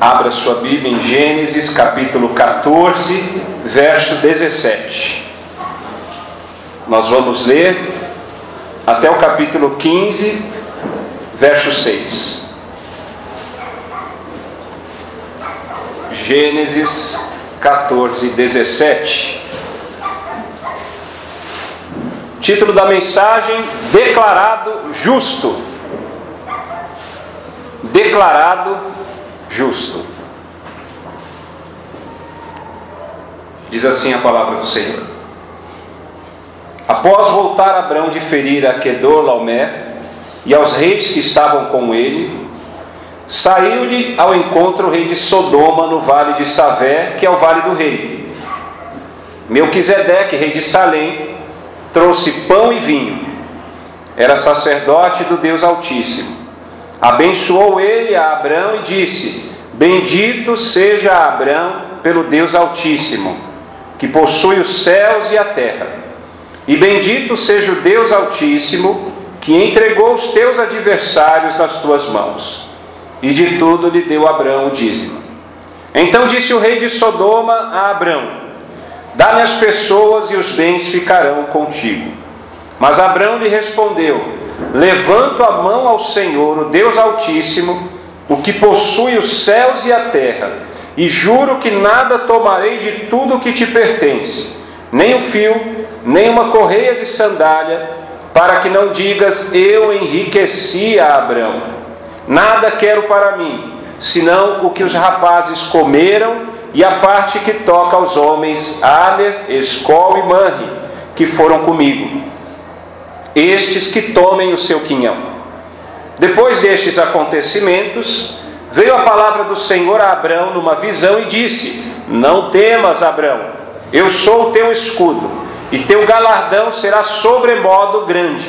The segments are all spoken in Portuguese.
Abra sua Bíblia em Gênesis capítulo 14, verso 17. Nós vamos ler até o capítulo 15, verso 6. Gênesis 14, 17. Título da mensagem: Declarado Justo. Declarado Justo. Diz assim a palavra do Senhor: Após voltar Abrão de ferir a Quedorlaomer e aos reis que estavam com ele, saiu-lhe ao encontro o rei de Sodoma no vale de Savé, que é o vale do rei. Melquisedeque, rei de Salém, trouxe pão e vinho. Era sacerdote do Deus Altíssimo. Abençoou ele a Abrão e disse: Bendito seja Abrão pelo Deus Altíssimo, que possui os céus e a terra. E bendito seja o Deus Altíssimo, que entregou os teus adversários nas tuas mãos. E de tudo lhe deu Abrão o dízimo. Então disse o rei de Sodoma a Abrão: Dá-me as pessoas e os bens ficarão contigo. Mas Abrão lhe respondeu: Levanto a mão ao Senhor, o Deus Altíssimo, o que possui os céus e a terra, e juro que nada tomarei de tudo o que te pertence, nem um fio, nem uma correia de sandália, para que não digas: eu enriqueci a Abrão. Nada quero para mim, senão o que os rapazes comeram e a parte que toca aos homens Aner, Escol e Manre, que foram comigo. Estes que tomem o seu quinhão. Depois destes acontecimentos, veio a palavra do Senhor a Abrão numa visão e disse: Não temas, Abrão, eu sou o teu escudo, e teu galardão será sobremodo grande.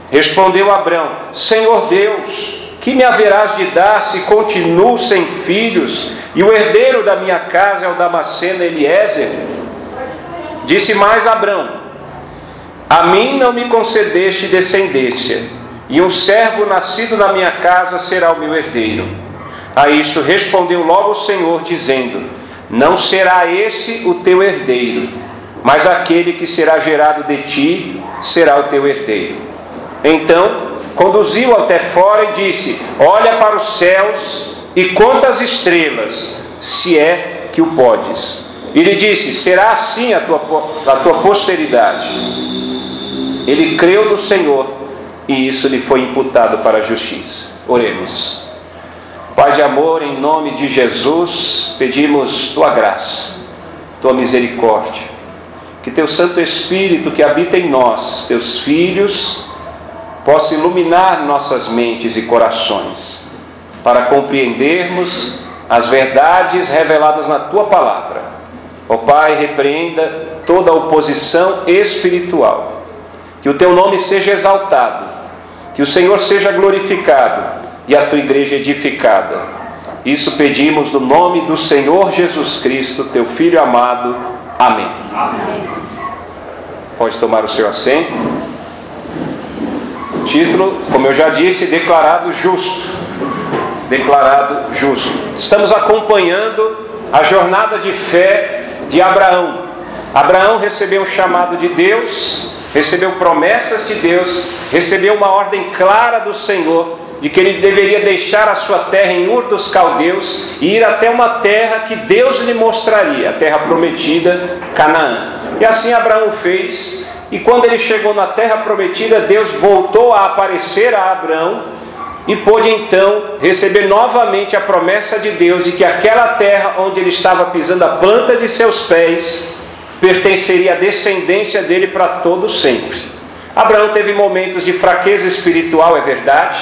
Respondeu Abrão: Senhor Deus, que me haverás de dar se continuo sem filhos, e o herdeiro da minha casa é o Damasceno Eliezer? Disse mais Abrão: A mim não me concedeste descendência, e um servo nascido na minha casa será o meu herdeiro. A isto respondeu logo o Senhor, dizendo: Não será esse o teu herdeiro, mas aquele que será gerado de ti será o teu herdeiro. Então conduziu-o até fora e disse: Olha para os céus e conta as estrelas, se é que o podes. E lhe disse: Será assim a tua posteridade. Ele creu no Senhor, e isso lhe foi imputado para a justiça. Oremos. Pai de amor, em nome de Jesus, pedimos tua graça, tua misericórdia, que teu Santo Espírito que habita em nós, teus filhos, possa iluminar nossas mentes e corações, para compreendermos as verdades reveladas na tua palavra. Ó Pai, repreenda toda a oposição espiritual. Que o teu nome seja exaltado, que o Senhor seja glorificado e a tua igreja edificada. Isso pedimos no nome do Senhor Jesus Cristo, teu Filho amado. Amém. Amém. Pode tomar o seu assento. O título, como eu já disse, Declarado Justo. Declarado Justo. Estamos acompanhando a jornada de fé de Abraão. Abraão recebeu um chamado de Deus, recebeu promessas de Deus, recebeu uma ordem clara do Senhor de que ele deveria deixar a sua terra em Ur dos Caldeus e ir até uma terra que Deus lhe mostraria, a terra prometida, Canaã. E assim Abraão fez, e quando ele chegou na terra prometida, Deus voltou a aparecer a Abraão e pôde então receber novamente a promessa de Deus de que aquela terra onde ele estava pisando a planta de seus pés pertenceria à descendência dele para todo sempre. Abraão teve momentos de fraqueza espiritual, é verdade.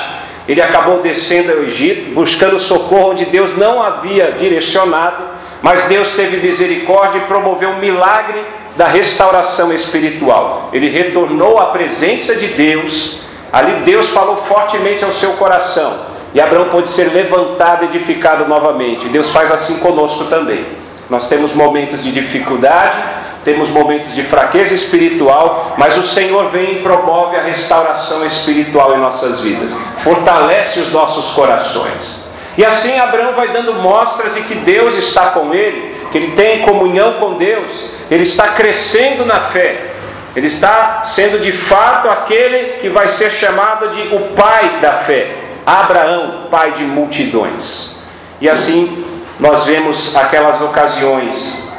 Ele acabou descendo ao Egito, buscando socorro onde Deus não havia direcionado, mas Deus teve misericórdia e promoveu um milagre da restauração espiritual. Ele retornou à presença de Deus, ali Deus falou fortemente ao seu coração, e Abraão pôde ser levantado e edificado novamente. Deus faz assim conosco também. Nós temos momentos de dificuldade, temos momentos de fraqueza espiritual, mas o Senhor vem e promove a restauração espiritual em nossas vidas, fortalece os nossos corações. E assim Abraão vai dando mostras de que Deus está com ele, que ele tem comunhão com Deus, ele está crescendo na fé, ele está sendo de fato aquele que vai ser chamado de o pai da fé, Abraão, pai de multidões. E assim nós vemos aquelas ocasiões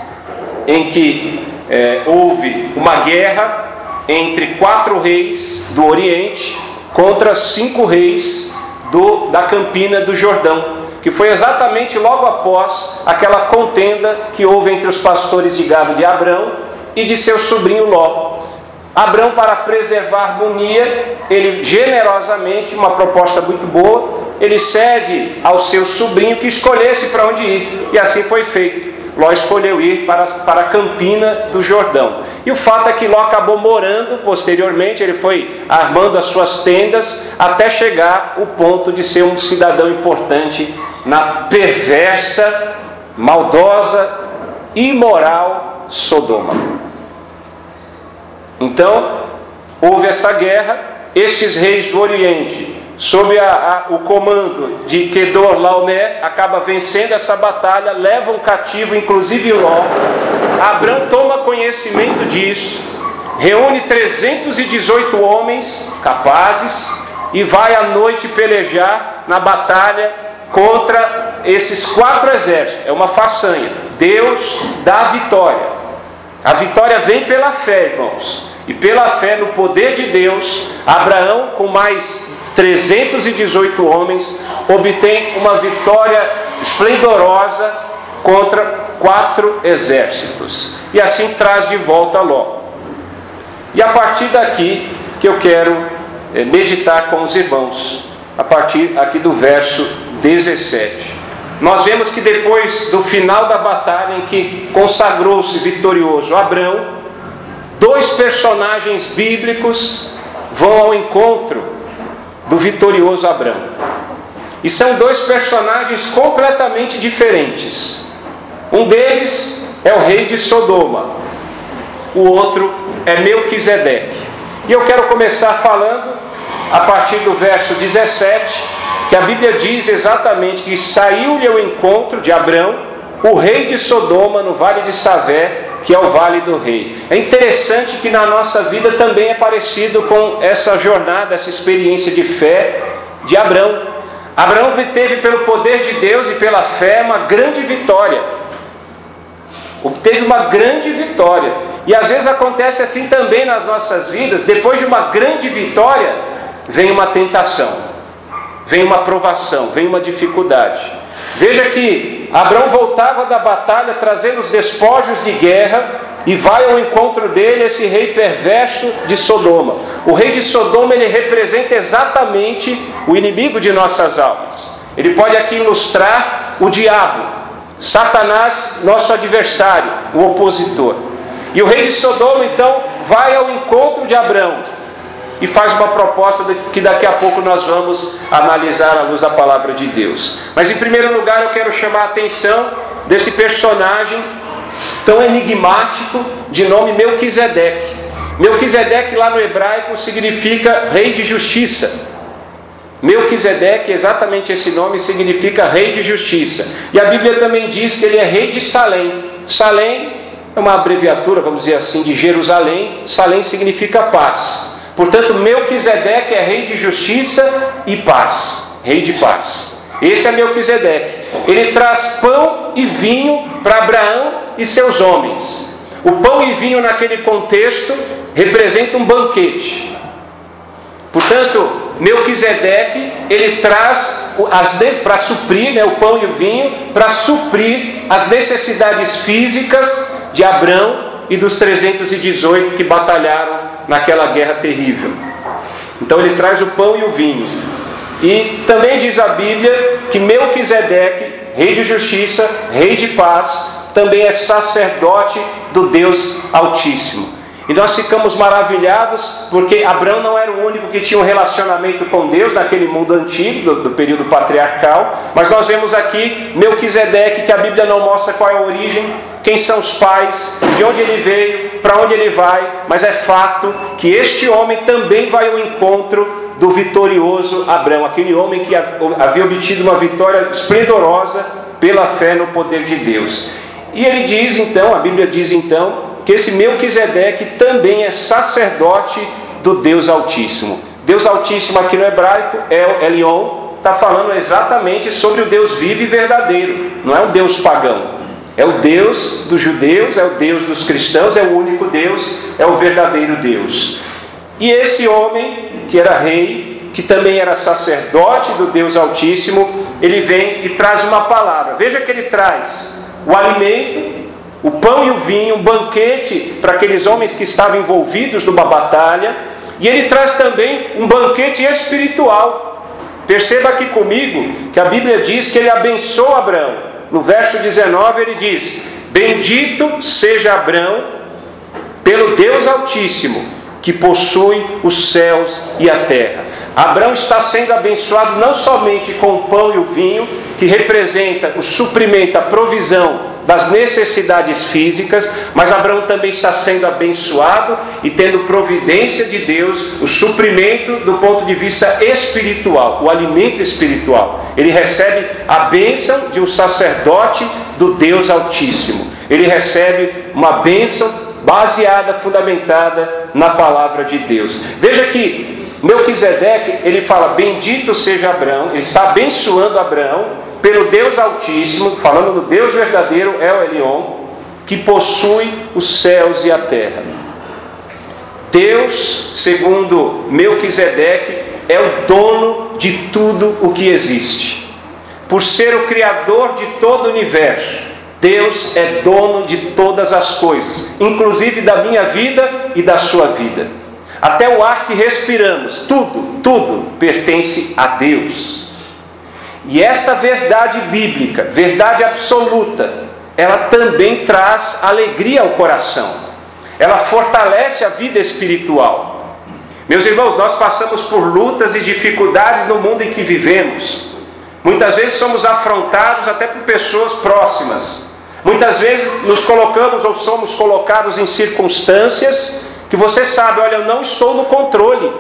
em que houve uma guerra entre 4 reis do Oriente contra 5 reis da Campina do Jordão, que foi exatamente logo após aquela contenda que houve entre os pastores de gado de Abrão e de seu sobrinho Ló. Abrão, para preservar a harmonia, ele generosamente, uma proposta muito boa, ele cede ao seu sobrinho que escolhesse para onde ir, e assim foi feito. Ló escolheu ir para a Campina do Jordão. E o fato é que Ló acabou morando posteriormente, ele foi armando as suas tendas até chegar ao ponto de ser um cidadão importante na perversa, maldosa, imoral Sodoma. Então, houve essa guerra, estes reis do Oriente, sob o comando de Quedorlaomer, acaba vencendo essa batalha, levam cativo inclusive Ló. Abrão toma conhecimento disso, reúne 318 homens capazes e vai à noite pelejar na batalha contra esses 4 exércitos. É uma façanha. Deus dá a vitória. A vitória vem pela fé, irmãos. E pela fé no poder de Deus, Abraão, com mais 318 homens, obtém uma vitória esplendorosa contra 4 exércitos. E assim traz de volta Ló. E a partir daqui que eu quero meditar com os irmãos, a partir aqui do verso 17. Nós vemos que depois do final da batalha em que consagrou-se vitorioso Abrão, 2 personagens bíblicos vão ao encontro do vitorioso Abrão. E são 2 personagens completamente diferentes. Um deles é o rei de Sodoma, o outro é Melquisedeque. E eu quero começar falando a partir do verso 17, que a Bíblia diz exatamente que saiu-lhe ao encontro de Abrão o rei de Sodoma no vale de Savé, que é o vale do rei. É interessante que na nossa vida também é parecido com essa jornada, essa experiência de fé de Abrão. Abrão obteve pelo poder de Deus e pela fé uma grande vitória. Obteve uma grande vitória. E às vezes acontece assim também nas nossas vidas. Depois de uma grande vitória, vem uma tentação, vem uma provação, vem uma dificuldade. Veja que Abrão voltava da batalha trazendo os despojos de guerra e vai ao encontro dele esse rei perverso de Sodoma. O rei de Sodoma, ele representa exatamente o inimigo de nossas almas. Ele pode aqui ilustrar o diabo, Satanás, nosso adversário, o opositor. E o rei de Sodoma então vai ao encontro de Abrão e faz uma proposta que daqui a pouco nós vamos analisar à luz da palavra de Deus. Mas em primeiro lugar eu quero chamar a atenção desse personagem tão enigmático de nome Melquisedeque. Melquisedeque lá no hebraico significa rei de justiça. Melquisedeque, exatamente esse nome, significa rei de justiça. E a Bíblia também diz que ele é rei de Salém. Salém é uma abreviatura, vamos dizer assim, de Jerusalém. Salém significa paz. Portanto, Melquisedeque é rei de justiça e paz, rei de paz. Esse é Melquisedeque. Ele traz pão e vinho para Abraão e seus homens. O pão e vinho naquele contexto representa um banquete. Portanto, Melquisedeque, ele traz para suprir, o pão e o vinho, para suprir as necessidades físicas de Abrão e dos 318 que batalharam naquela guerra terrível. Então ele traz o pão e o vinho. E também diz a Bíblia que Melquisedeque, rei de justiça, rei de paz, também é sacerdote do Deus Altíssimo. E nós ficamos maravilhados porque Abrão não era o único que tinha um relacionamento com Deus naquele mundo antigo, do período patriarcal. Mas nós vemos aqui Melquisedeque, que a Bíblia não mostra qual é a origem, quem são os pais, de onde ele veio, para onde ele vai. Mas é fato que este homem também vai ao encontro do vitorioso Abraão, aquele homem que havia obtido uma vitória esplendorosa pela fé no poder de Deus. E ele diz então, a Bíblia diz então, que esse Melquisedeque também é sacerdote do Deus Altíssimo. Deus Altíssimo aqui no hebraico é Elion, está falando exatamente sobre o Deus vivo e verdadeiro, não é um Deus pagão. É o Deus dos judeus, é o Deus dos cristãos, é o único Deus, é o verdadeiro Deus. E esse homem, que era rei, que também era sacerdote do Deus Altíssimo, ele vem e traz uma palavra. Veja que ele traz o alimento, o pão e o vinho, um banquete para aqueles homens que estavam envolvidos numa batalha, e ele traz também um banquete espiritual. Perceba aqui comigo que a Bíblia diz que ele abençoa Abraão. No verso 19 ele diz: bendito seja Abraão pelo Deus Altíssimo, que possui os céus e a terra. Abraão está sendo abençoado não somente com o pão e o vinho, que representa o suprimento, a provisão das necessidades físicas, mas Abraão também está sendo abençoado e tendo providência de Deus, o suprimento do ponto de vista espiritual, o alimento espiritual. Ele recebe a bênção de um sacerdote do Deus Altíssimo. Ele recebe uma bênção baseada, fundamentada na palavra de Deus. Veja que Melquisedeque, ele fala: bendito seja Abraão, ele está abençoando Abraão pelo Deus Altíssimo, falando do Deus verdadeiro, El Elion, que possui os céus e a terra. Deus, segundo Melquisedeque, é o dono de tudo o que existe. Por ser o Criador de todo o universo, Deus é dono de todas as coisas, inclusive da minha vida e da sua vida. Até o ar que respiramos, tudo pertence a Deus. E essa verdade bíblica, verdade absoluta, ela também traz alegria ao coração. Ela fortalece a vida espiritual. Meus irmãos, nós passamos por lutas e dificuldades no mundo em que vivemos. Muitas vezes somos afrontados até por pessoas próximas. Muitas vezes nos colocamos ou somos colocados em circunstâncias que você sabe: olha, eu não estou no controle,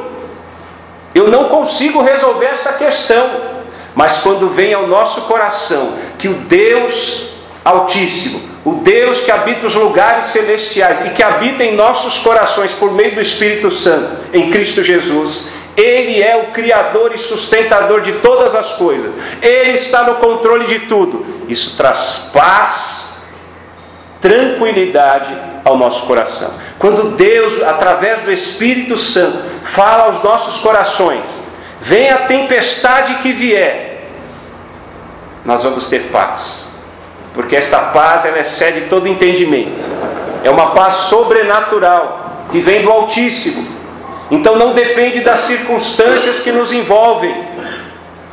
eu não consigo resolver esta questão. Mas quando vem ao nosso coração que o Deus Altíssimo, o Deus que habita os lugares celestiais e que habita em nossos corações por meio do Espírito Santo, em Cristo Jesus, Ele é o Criador e sustentador de todas as coisas, Ele está no controle de tudo. Isso traz paz, tranquilidade ao nosso coração. Quando Deus, através do Espírito Santo, fala aos nossos corações: vem a tempestade que vier, nós vamos ter paz, porque esta paz, ela excede todo entendimento. É uma paz sobrenatural que vem do Altíssimo. Então não depende das circunstâncias que nos envolvem.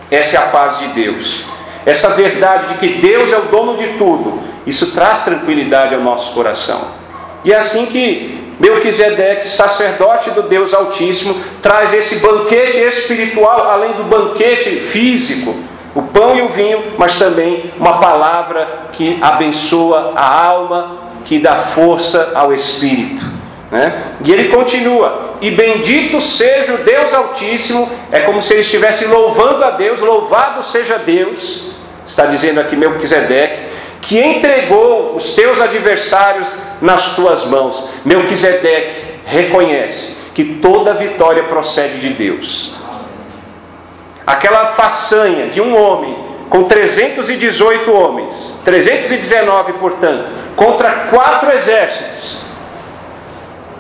Essa é a paz de Deus. Essa verdade de que Deus é o dono de tudo, isso traz tranquilidade ao nosso coração. E é assim que Melquisedeque, sacerdote do Deus Altíssimo, traz esse banquete espiritual, além do banquete físico, o pão e o vinho, mas também uma palavra que abençoa a alma, que dá força ao espírito, né? E ele continua: e bendito seja o Deus Altíssimo. É como se ele estivesse louvando a Deus. Louvado seja Deus, está dizendo aqui Melquisedeque, que entregou os teus adversários nas tuas mãos. Melquisedeque reconhece que toda vitória procede de Deus. Aquela façanha de um homem com 318 homens, 319 portanto, contra 4 exércitos,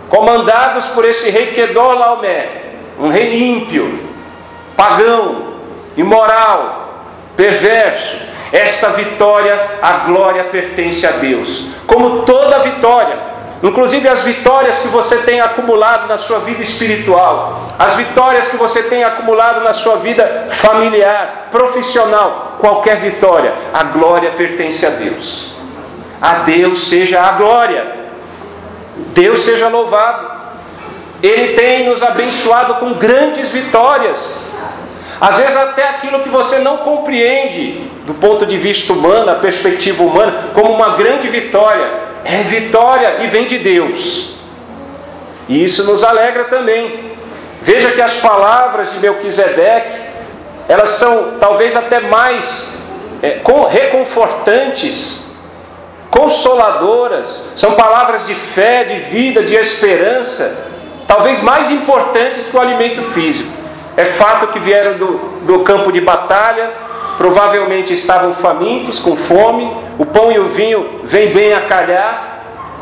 comandados por esse rei Quedorlaomer, um rei ímpio, pagão, imoral, perverso. Esta vitória, a glória pertence a Deus. Como toda vitória, inclusive as vitórias que você tem acumulado na sua vida espiritual, as vitórias que você tem acumulado na sua vida familiar, profissional, qualquer vitória, a glória pertence a Deus. A Deus seja a glória. Deus seja louvado. Ele tem nos abençoado com grandes vitórias. Às vezes até aquilo que você não compreende do ponto de vista humano, a perspectiva humana, como uma grande vitória. É vitória e vem de Deus. E isso nos alegra também. Veja que as palavras de Melquisedeque, elas são talvez até mais reconfortantes, consoladoras, são palavras de fé, de vida, de esperança, talvez mais importantes que o alimento físico. É fato que vieram do campo de batalha, provavelmente estavam famintos, com fome, o pão e o vinho vêm bem a calhar,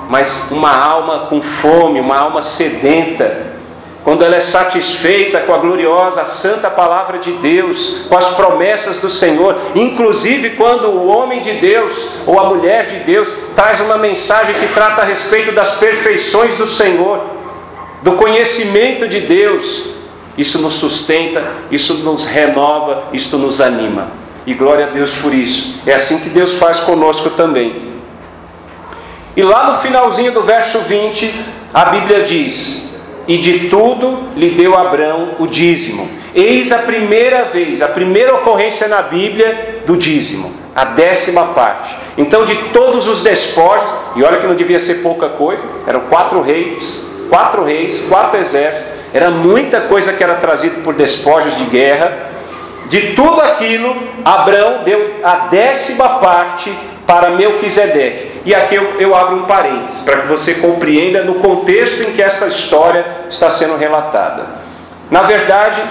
mas uma alma com fome, uma alma sedenta, quando ela é satisfeita com a gloriosa, santa palavra de Deus, com as promessas do Senhor, inclusive quando o homem de Deus ou a mulher de Deus traz uma mensagem que trata a respeito das perfeições do Senhor, do conhecimento de Deus, isso nos sustenta, isso nos renova, isso nos anima. E glória a Deus por isso. É assim que Deus faz conosco também. E lá no finalzinho do verso 20, a Bíblia diz: e de tudo lhe deu Abrão o dízimo. Eis a primeira vez, a primeira ocorrência na Bíblia do dízimo, a 10ª parte. Então, de todos os despojos, e olha que não devia ser pouca coisa, eram 4 reis, 4 exércitos, era muita coisa que era trazida por despojos de guerra. De tudo aquilo, Abrão deu a 10ª parte para Melquisedeque. E aqui eu abro um parênteses, para que você compreenda no contexto em que essa história está sendo relatada. Na verdade,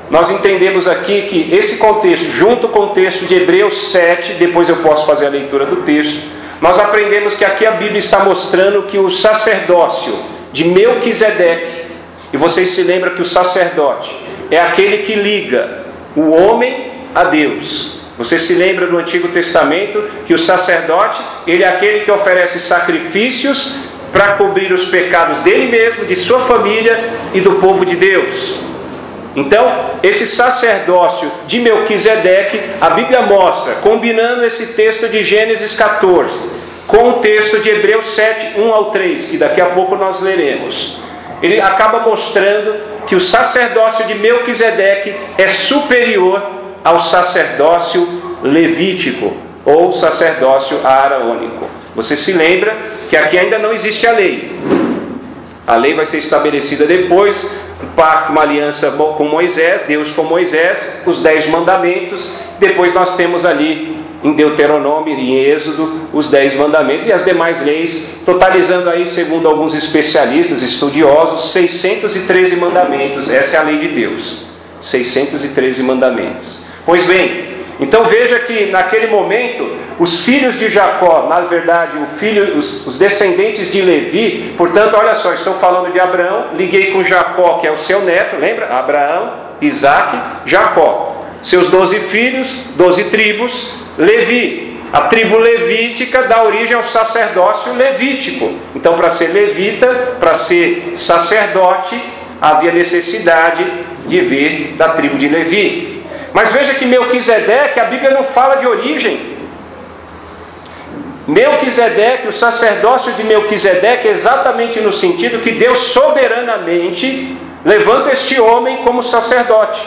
nós entendemos aqui que esse contexto, junto com o texto de Hebreus 7, depois eu posso fazer a leitura do texto, nós aprendemos que aqui a Bíblia está mostrando que o sacerdócio de Melquisedeque, e vocês se lembram que o sacerdote é aquele que liga o homem a Deus. Você se lembra do Antigo Testamento que o sacerdote, ele é aquele que oferece sacrifícios para cobrir os pecados dele mesmo, de sua família e do povo de Deus. Então, esse sacerdócio de Melquisedeque, a Bíblia mostra, combinando esse texto de Gênesis 14 com o texto de Hebreus 7, 1 ao 3, que daqui a pouco nós leremos. Ele acaba mostrando que o sacerdócio de Melquisedeque é superior ao sacerdócio levítico, ou sacerdócio aarônico. Você se lembra que aqui ainda não existe a lei. A lei vai ser estabelecida depois, um pacto, uma aliança com Moisés, Deus com Moisés, os 10 mandamentos. Depois nós temos ali em Deuteronômio e em Êxodo os 10 mandamentos e as demais leis, totalizando aí, segundo alguns especialistas, estudiosos, 613 mandamentos. Essa é a lei de Deus, 613 mandamentos. Pois bem, então veja que naquele momento os filhos de Jacó, na verdade os descendentes de Levi, portanto, olha só, estou falando de Abraão, liguei com Jacó, que é o seu neto, lembra? Abraão, Isaque, Jacó, seus 12 filhos, 12 tribos. Levi, a tribo levítica dá origem ao sacerdócio levítico. Então, para ser levita, para ser sacerdote, havia necessidade de vir da tribo de Levi. Mas veja que Melquisedeque, a Bíblia não fala de origem. Melquisedeque, o sacerdócio de Melquisedeque, é exatamente no sentido que Deus soberanamente levanta este homem como sacerdote.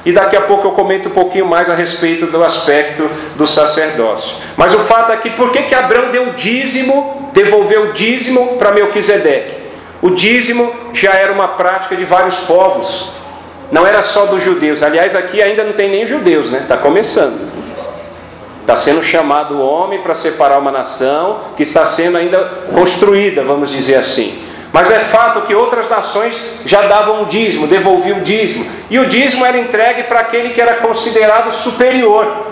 E daqui a pouco eu comento um pouquinho mais a respeito do aspecto do sacerdócio. Mas o fato é que, por que Abrão deu o dízimo, devolveu o dízimo para Melquisedeque? O dízimo já era uma prática de vários povos, não era só dos judeus. Aliás, aqui ainda não tem nem judeus, né? Está começando. Está sendo chamado o homem para separar uma nação que está sendo ainda construída, vamos dizer assim. Mas é fato que outras nações já davam o dízimo, devolviam o dízimo. E o dízimo era entregue para aquele que era considerado superior.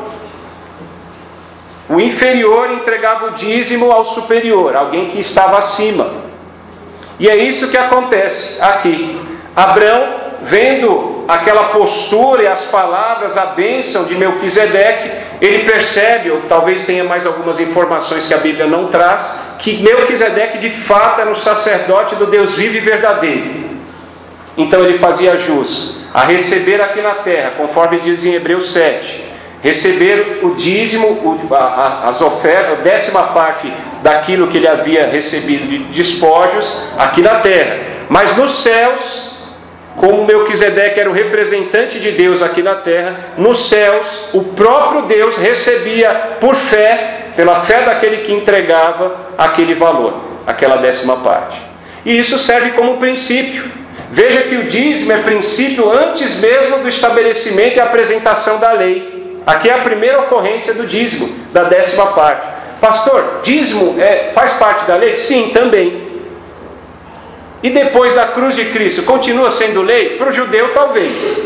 O inferior entregava o dízimo ao superior, alguém que estava acima. E é isso que acontece aqui. Abrão, vendo aquela postura e as palavras, a bênção de Melquisedeque, ele percebe, ou talvez tenha mais algumas informações que a Bíblia não traz, que Melquisedeque de fato era um sacerdote do Deus vivo e verdadeiro. Então ele fazia jus a receber aqui na terra, conforme diz em Hebreus 7, receber o dízimo, as ofertas, a 10ª parte daquilo que ele havia recebido de despojos aqui na terra. Mas nos céus, como Melquisedeque era o representante de Deus aqui na terra, nos céus o próprio Deus recebia por fé, pela fé daquele que entregava aquele valor, aquela 10ª parte. E isso serve como princípio. Veja que o dízimo é princípio antes mesmo do estabelecimento e apresentação da lei. Aqui é a primeira ocorrência do dízimo, da 10ª parte. Pastor, dízimo faz parte da lei? Sim, também. E depois da cruz de Cristo, continua sendo lei? Para o judeu, talvez.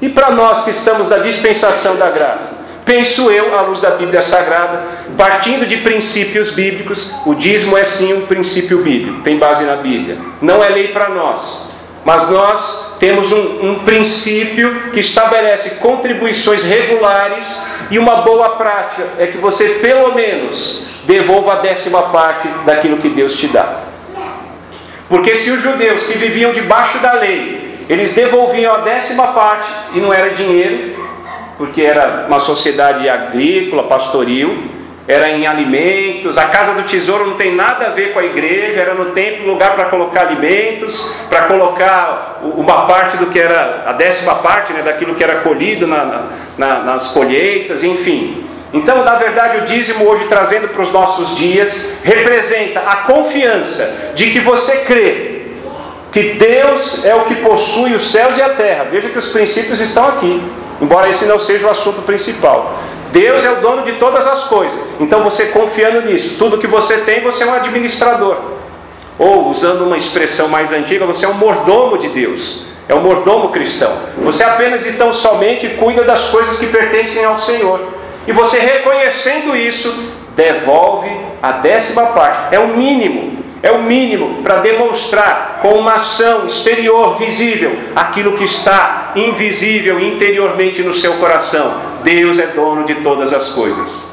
E para nós que estamos na dispensação da graça? Penso eu, à luz da Bíblia Sagrada, partindo de princípios bíblicos, o dízimo é sim um princípio bíblico, tem base na Bíblia. Não é lei para nós, mas nós temos um princípio que estabelece contribuições regulares, e uma boa prática é que você pelo menos devolva a 10ª parte daquilo que Deus te dá. Porque se os judeus que viviam debaixo da lei, eles devolviam a 10ª parte, e não era dinheiro, porque era uma sociedade agrícola, pastoril, era em alimentos. A casa do tesouro não tem nada a ver com a igreja, era no templo lugar para colocar alimentos, para colocar uma parte do que era a 10ª parte, né, daquilo que era colhido nas colheitas, enfim. Então, na verdade, o dízimo hoje, trazendo para os nossos dias, representa a confiança de que você crê que Deus é o que possui os céus e a terra. Veja que os princípios estão aqui, embora esse não seja o assunto principal. Deus é o dono de todas as coisas. Então, você confiando nisso, tudo que você tem, você é um administrador. Ou, usando uma expressão mais antiga, você é um mordomo de Deus. É um mordomo cristão. Você apenas e tão somente cuida das coisas que pertencem ao Senhor. E você, reconhecendo isso, devolve a 10ª parte. É o mínimo para demonstrar com uma ação exterior visível aquilo que está invisível interiormente no seu coração. Deus é dono de todas as coisas,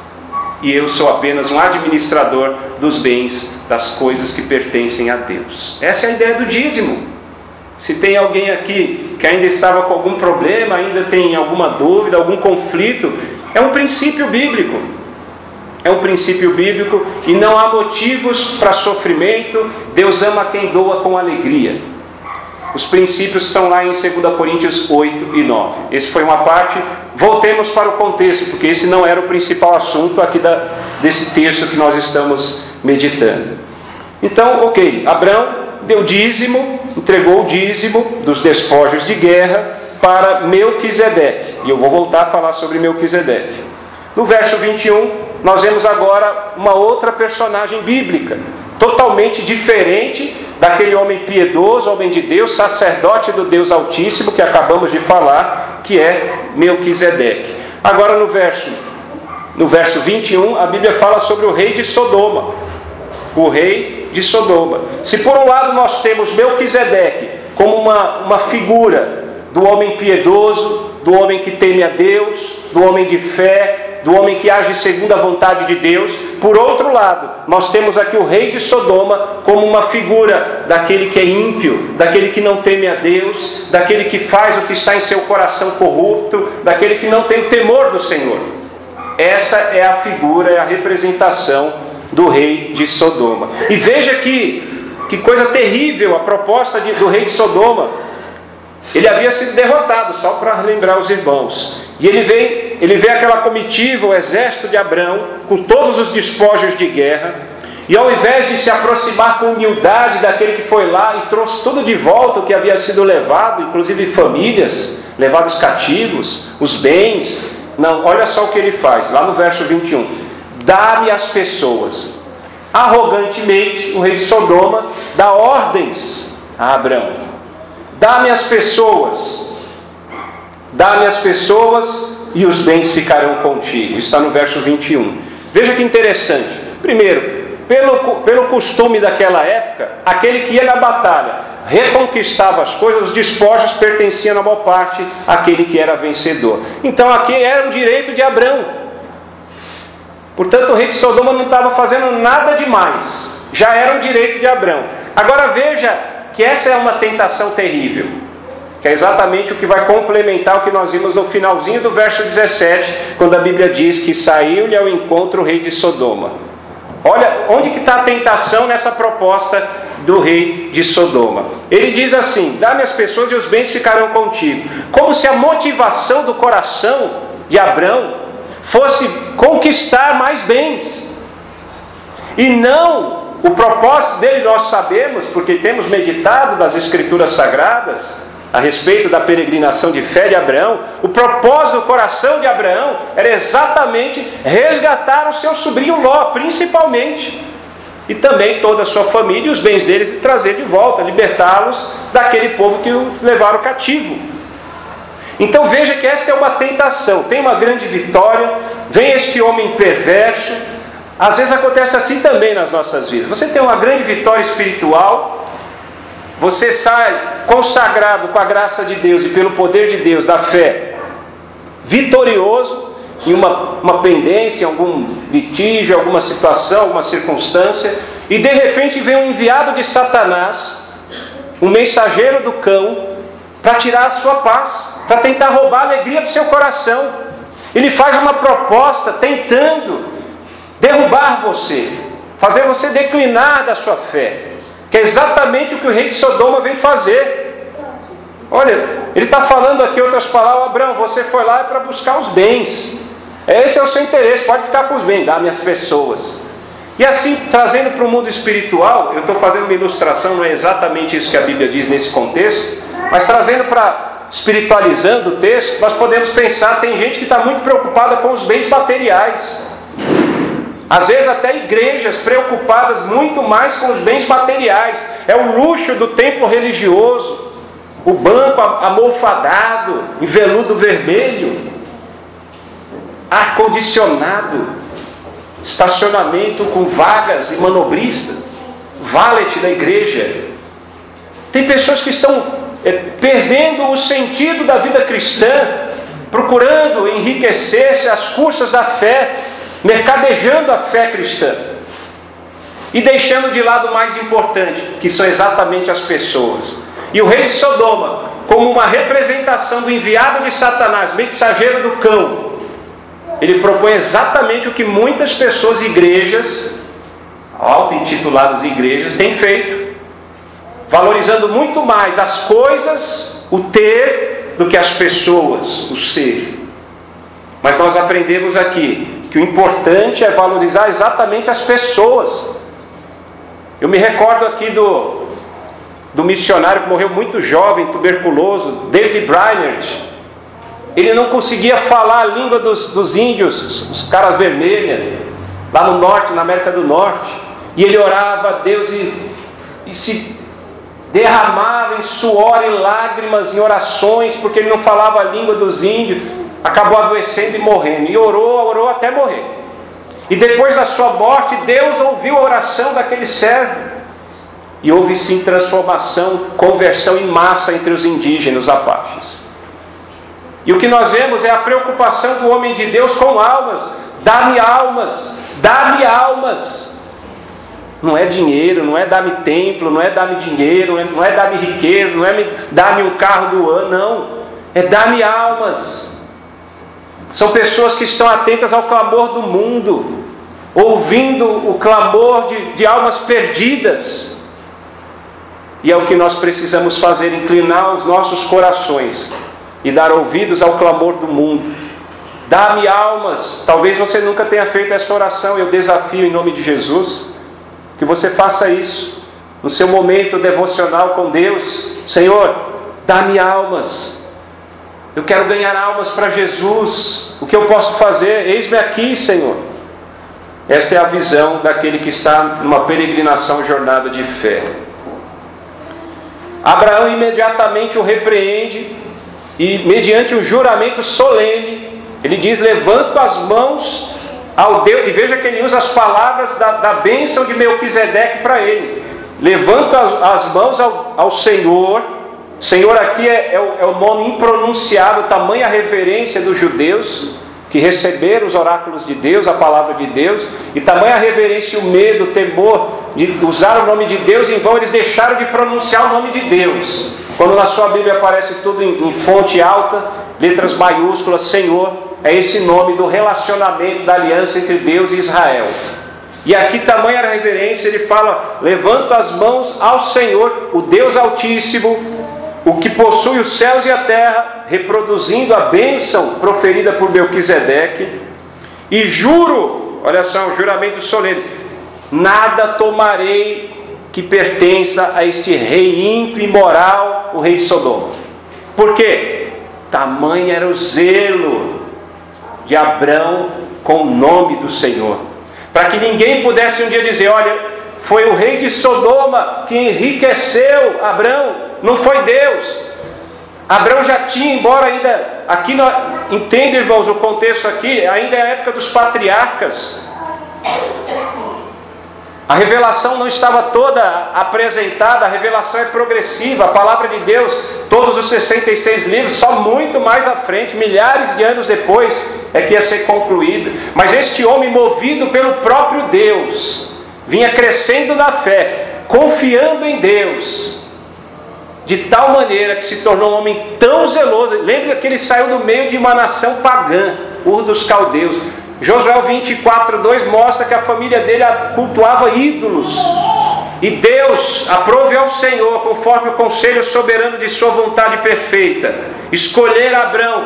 e eu sou apenas um administrador dos bens, das coisas que pertencem a Deus. Essa é a ideia do dízimo. Se tem alguém aqui que ainda estava com algum problema, ainda tem alguma dúvida, algum conflito, é um princípio bíblico. É um princípio bíblico e não há motivos para sofrimento. Deus ama quem doa com alegria. Os princípios estão lá em 2 Coríntios 8 e 9. Esse foi uma parte. Voltemos para o contexto, porque esse não era o principal assunto aqui desse texto que nós estamos meditando. Então, ok, Abrão deu dízimo, entregou o dízimo dos despojos de guerra para Melquisedeque. E eu vou voltar a falar sobre Melquisedeque. No verso 21, nós vemos agora uma outra personagem bíblica, totalmente diferente daquele homem piedoso, homem de Deus, sacerdote do Deus Altíssimo, que acabamos de falar, que é Melquisedeque. Agora no verso 21, a Bíblia fala sobre o rei de Sodoma. O rei de Sodoma. Se por um lado nós temos Melquisedeque como uma figura do homem piedoso, do homem que teme a Deus, do homem de fé, do homem que age segundo a vontade de Deus. Por outro lado, nós temos aqui o rei de Sodoma como uma figura daquele que é ímpio, daquele que não teme a Deus, daquele que faz o que está em seu coração corrupto, daquele que não tem o temor do Senhor. Essa é a figura, é a representação do rei de Sodoma. E veja que coisa terrível a proposta do rei de Sodoma. Ele havia sido derrotado, só para lembrar os irmãos. E ele vê aquela comitiva, o exército de Abrão, com todos os despojos de guerra. E ao invés de se aproximar com humildade daquele que foi lá e trouxe tudo de volta o que havia sido levado, inclusive famílias, levados cativos, os bens. Não, olha só o que ele faz, lá no verso 21. Dá-me as pessoas. Arrogantemente, o rei de Sodoma dá ordens a Abrão. Dá-me as pessoas e os bens ficarão contigo. Está no verso 21. Veja que interessante. Primeiro, pelo costume daquela época, aquele que ia na batalha reconquistava as coisas, os despojos pertenciam na maior parte àquele que era vencedor. Então aqui era o direito de Abrão. Portanto, o rei de Sodoma não estava fazendo nada demais. Já era o direito de Abrão. Agora veja que essa é uma tentação terrível, que é exatamente o que vai complementar o que nós vimos no finalzinho do verso 17, quando a Bíblia diz que saiu-lhe ao encontro o rei de Sodoma. Olha onde que está a tentação nessa proposta do rei de Sodoma. Ele diz assim: dá-me as pessoas e os bens ficarão contigo. Como se a motivação do coração de Abrão fosse conquistar mais bens, e não O propósito dele nós sabemos, porque temos meditado das Escrituras Sagradas a respeito da peregrinação de fé de Abraão. O propósito do coração de Abraão era exatamente resgatar o seu sobrinho Ló, principalmente, e também toda a sua família e os bens deles, e trazer de volta, libertá-los daquele povo que os levaram cativo. Então veja que esta é uma tentação. Tem uma grande vitória, vem este homem perverso. Às vezes acontece assim também nas nossas vidas. Você tem uma grande vitória espiritual, você sai consagrado com a graça de Deus e pelo poder de Deus, da fé, vitorioso em uma pendência, algum litígio, alguma situação, alguma circunstância, e de repente vem um enviado de Satanás, um mensageiro do cão, para tirar a sua paz, para tentar roubar a alegria do seu coração. Ele faz uma proposta tentando derrubar você, fazer você declinar da sua fé, que é exatamente o que o rei de Sodoma vem fazer. Olha, ele está falando aqui outras palavras: Abraão, você foi lá para buscar os bens, esse é o seu interesse, pode ficar com os bens, dá minhas pessoas. E assim, trazendo para o mundo espiritual, eu estou fazendo uma ilustração, não é exatamente isso que a Bíblia diz nesse contexto, mas trazendo para, espiritualizando o texto, nós podemos pensar, tem gente que está muito preocupada com os bens materiais. Às vezes até igrejas preocupadas muito mais com os bens materiais. É o luxo do templo religioso, o banco amorfadado, em veludo vermelho, ar-condicionado, estacionamento com vagas e manobristas, valet da igreja. Tem pessoas que estão perdendo o sentido da vida cristã, procurando enriquecer-se às custas da fé, mercadejando a fé cristã, e deixando de lado o mais importante, que são exatamente as pessoas. E o rei de Sodoma, como uma representação do enviado de Satanás, mensageiro do cão, ele propõe exatamente o que muitas pessoas, igrejas, auto-intituladas igrejas, têm feito, valorizando muito mais as coisas, o ter, do que as pessoas, o ser. Mas nós aprendemos aqui que o importante é valorizar exatamente as pessoas. Eu me recordo aqui do missionário que morreu muito jovem, tuberculoso, David Brainerd. Ele não conseguia falar a língua dos índios, os caras vermelhos, lá no norte, na América do Norte. E ele orava a Deus e se derramava em suor e lágrimas, em orações, porque ele não falava a língua dos índios. Acabou adoecendo e morrendo, e orou até morrer. E depois da sua morte, Deus ouviu a oração daquele servo, e houve sim transformação, conversão em massa entre os indígenas, os apaches. E o que nós vemos é a preocupação do homem de Deus com almas. Dá-me almas, dá-me almas. Não é dinheiro, não é dar-me templo, não é dar-me dinheiro, não é dar-me riqueza, não é dar-me um carro do ano, não. É dar-me almas. São pessoas que estão atentas ao clamor do mundo, ouvindo o clamor de almas perdidas. E é o que nós precisamos fazer, inclinar os nossos corações e dar ouvidos ao clamor do mundo. Dá-me almas. Talvez você nunca tenha feito essa oração. Eu desafio em nome de Jesus que você faça isso no seu momento devocional com Deus. Senhor, dá-me almas. Eu quero ganhar almas para Jesus. O que eu posso fazer? Eis-me aqui, Senhor. Esta é a visão daquele que está numa peregrinação, jornada de fé. Abraão imediatamente o repreende e, mediante um juramento solene, ele diz: levanto as mãos ao Deus. E veja que ele usa as palavras da bênção de Melquisedeque para ele. Levanto as mãos ao Senhor. Senhor aqui é o nome impronunciável, tamanha reverência dos judeus que receberam os oráculos de Deus, a palavra de Deus, e tamanha reverência, o medo, o temor de usar o nome de Deus, em vão eles deixaram de pronunciar o nome de Deus. Quando na sua Bíblia aparece tudo em fonte alta, letras maiúsculas, Senhor, é esse nome do relacionamento, da aliança entre Deus e Israel. E aqui tamanha reverência, ele fala: levanto as mãos ao Senhor, o Deus Altíssimo, o que possui os céus e a terra, reproduzindo a bênção proferida por Melquisedeque, e juro, olha só, um juramento solene, nada tomarei que pertença a este rei ímpio e imoral, o rei de Sodoma. Por quê? Tamanho era o zelo de Abrão com o nome do Senhor, para que ninguém pudesse um dia dizer: olha, foi o rei de Sodoma que enriqueceu Abrão, não foi Deus. Abrão já tinha, embora ainda, aqui, entende, irmãos, o contexto aqui, ainda é a época dos patriarcas. A revelação não estava toda apresentada, a revelação é progressiva. A palavra de Deus, todos os 66 livros, só muito mais à frente, milhares de anos depois, é que ia ser concluída. Mas este homem, movido pelo próprio Deus, vinha crescendo na fé, confiando em Deus, de tal maneira que se tornou um homem tão zeloso. Lembra que ele saiu do meio de uma nação pagã, Ur dos Caldeus. Josué 24:2 mostra que a família dele cultuava ídolos. E Deus aprove ao Senhor, conforme o conselho soberano de sua vontade perfeita, escolher Abrão,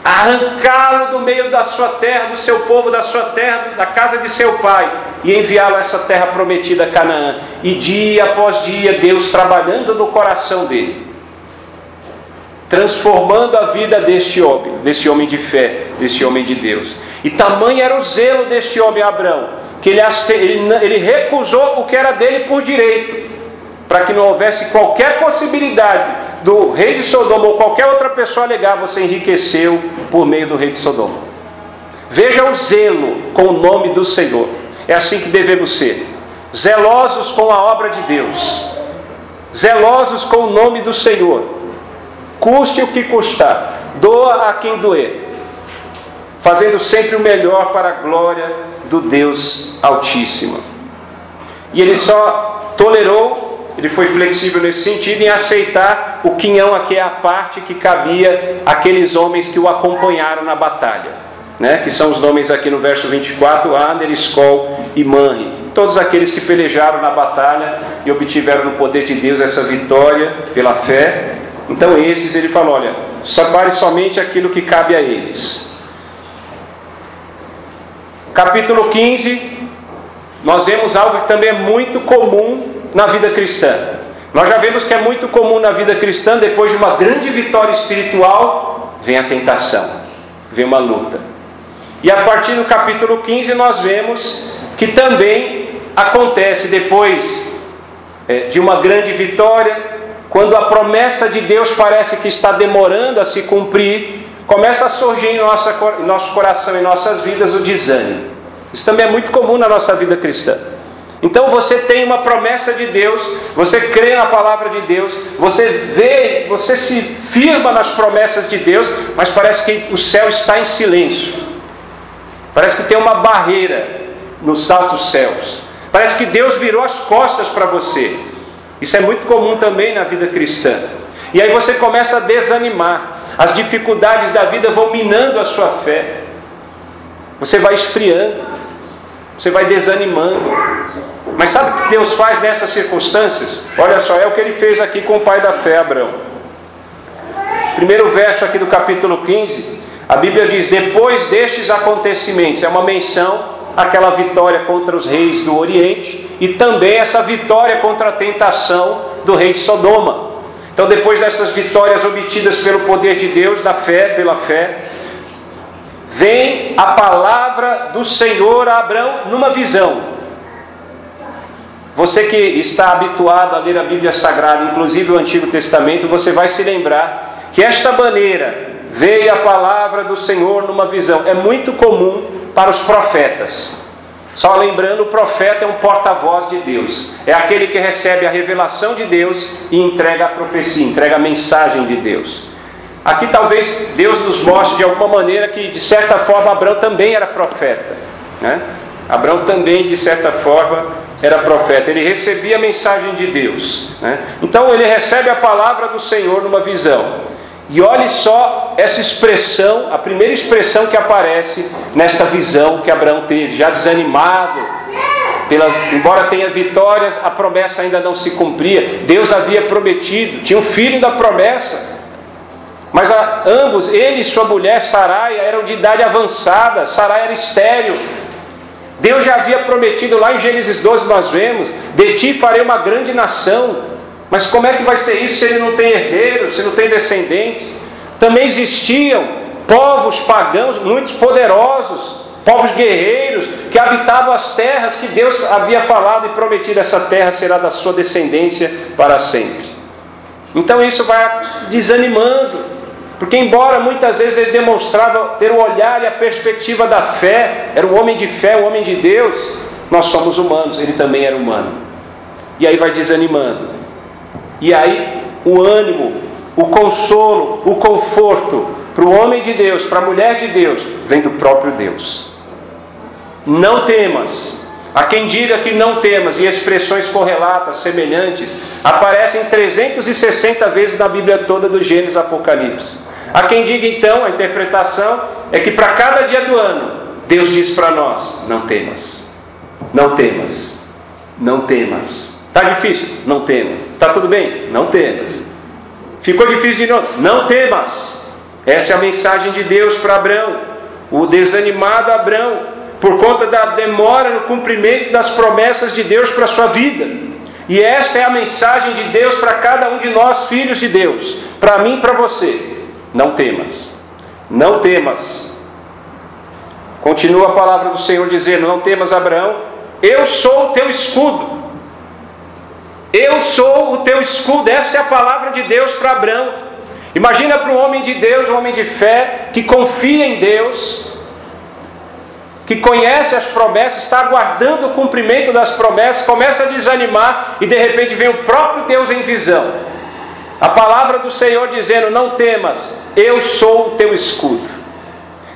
arrancá-lo do meio da sua terra, do seu povo, da sua terra, da casa de seu pai, e enviá-lo a essa terra prometida, Canaã. E dia após dia, Deus trabalhando no coração dele, transformando a vida deste homem de fé, deste homem de Deus. E tamanho era o zelo deste homem Abrão, que ele recusou o que era dele por direito, para que não houvesse qualquer possibilidade do rei de Sodoma ou qualquer outra pessoa alegar: você enriqueceu por meio do rei de Sodoma. Veja o zelo com o nome do Senhor. É assim que devemos ser, zelosos com a obra de Deus, zelosos com o nome do Senhor, custe o que custar, doa a quem doer, fazendo sempre o melhor para a glória do Deus Altíssimo. E ele só tolerou, ele foi flexível nesse sentido, em aceitar o quinhão aqui, é a parte que cabia àqueles homens que o acompanharam na batalha, né? Que são os nomes aqui no verso 24, Aner, Escol e Manre. Todos aqueles que pelejaram na batalha e obtiveram no poder de Deus essa vitória pela fé. Então esses ele falou: olha, separe somente aquilo que cabe a eles. Capítulo 15, nós vemos algo que também é muito comum na vida cristã. Nós já vemos que é muito comum na vida cristã, depois de uma grande vitória espiritual, vem a tentação, vem uma luta. E a partir do capítulo 15 nós vemos que também acontece depois de uma grande vitória, quando a promessa de Deus parece que está demorando a se cumprir, começa a surgir em nosso coração, em nossas vidas, o desânimo. Isso também é muito comum na nossa vida cristã. Então você tem uma promessa de Deus, você crê na palavra de Deus, você se firma nas promessas de Deus, mas parece que o céu está em silêncio. Parece que tem uma barreira nos altos céus. Parece que Deus virou as costas para você. Isso é muito comum também na vida cristã. E aí você começa a desanimar. As dificuldades da vida vão minando a sua fé. Você vai esfriando. Você vai desanimando. Mas sabe o que Deus faz nessas circunstâncias? Olha só, é o que Ele fez aqui com o pai da fé, Abrão. Primeiro verso aqui do capítulo 15, a Bíblia diz: depois destes acontecimentos, é uma menção àquela vitória contra os reis do Oriente e também essa vitória contra a tentação do rei de Sodoma. Então, depois dessas vitórias obtidas pelo poder de Deus, da fé, pela fé, vem a palavra do Senhor a Abrão numa visão. Você que está habituado a ler a Bíblia Sagrada, inclusive o Antigo Testamento, você vai se lembrar que esta maneira veio a palavra do Senhor numa visão. É muito comum para os profetas. Só lembrando, o profeta é um porta-voz de Deus. É aquele que recebe a revelação de Deus e entrega a profecia, entrega a mensagem de Deus. Aqui talvez Deus nos mostre de alguma maneira que, de certa forma, Abrão também era profeta, né? Abrão também, de certa forma, era profeta. Ele recebia a mensagem de Deus, né? Então ele recebe a palavra do Senhor numa visão. E olhe só essa expressão, a primeira expressão que aparece nesta visão que Abrão teve, já desanimado, embora tenha vitórias, a promessa ainda não se cumpria. Deus havia prometido, tinha um filho da promessa, mas ambos, ele e sua mulher Saraia, eram de idade avançada. Saraia era estéril, Deus já havia prometido lá em Gênesis 12, nós vemos, de ti farei uma grande nação. Mas como é que vai ser isso se ele não tem herdeiros, se não tem descendentes? Também existiam povos pagãos, muitos poderosos, povos guerreiros, que habitavam as terras que Deus havia falado e prometido, essa terra será da sua descendência para sempre. Então isso vai desanimando, porque embora muitas vezes ele demonstrava ter o olhar e a perspectiva da fé, era um homem de fé, um homem de Deus, nós somos humanos, ele também era humano. E aí vai desanimando. E aí o ânimo, o consolo, o conforto para o homem de Deus, para a mulher de Deus, vem do próprio Deus. Não temas. Há quem diga que não temas, e expressões correlatas, semelhantes, aparecem 360 vezes na Bíblia toda, do Gênesis ao Apocalipse. Há quem diga então, a interpretação é que para cada dia do ano, Deus diz para nós: não temas, não temas, não temas. Está difícil? Não temas. Está tudo bem? Não temas. Ficou difícil de novo? Não temas. Essa é a mensagem de Deus para Abrão, o desanimado Abrão, por conta da demora no cumprimento das promessas de Deus para a sua vida. E esta é a mensagem de Deus para cada um de nós, filhos de Deus, para mim e para você. Não temas, não temas. Continua a palavra do Senhor dizendo: não temas, Abraão, eu sou o teu escudo. Eu sou o teu escudo. Esta é a palavra de Deus para Abraão. Imagina para um homem de Deus, um homem de fé, que confia em Deus, que conhece as promessas, está aguardando o cumprimento das promessas, começa a desanimar e de repente vem o próprio Deus em visão. A palavra do Senhor dizendo: não temas, eu sou o teu escudo.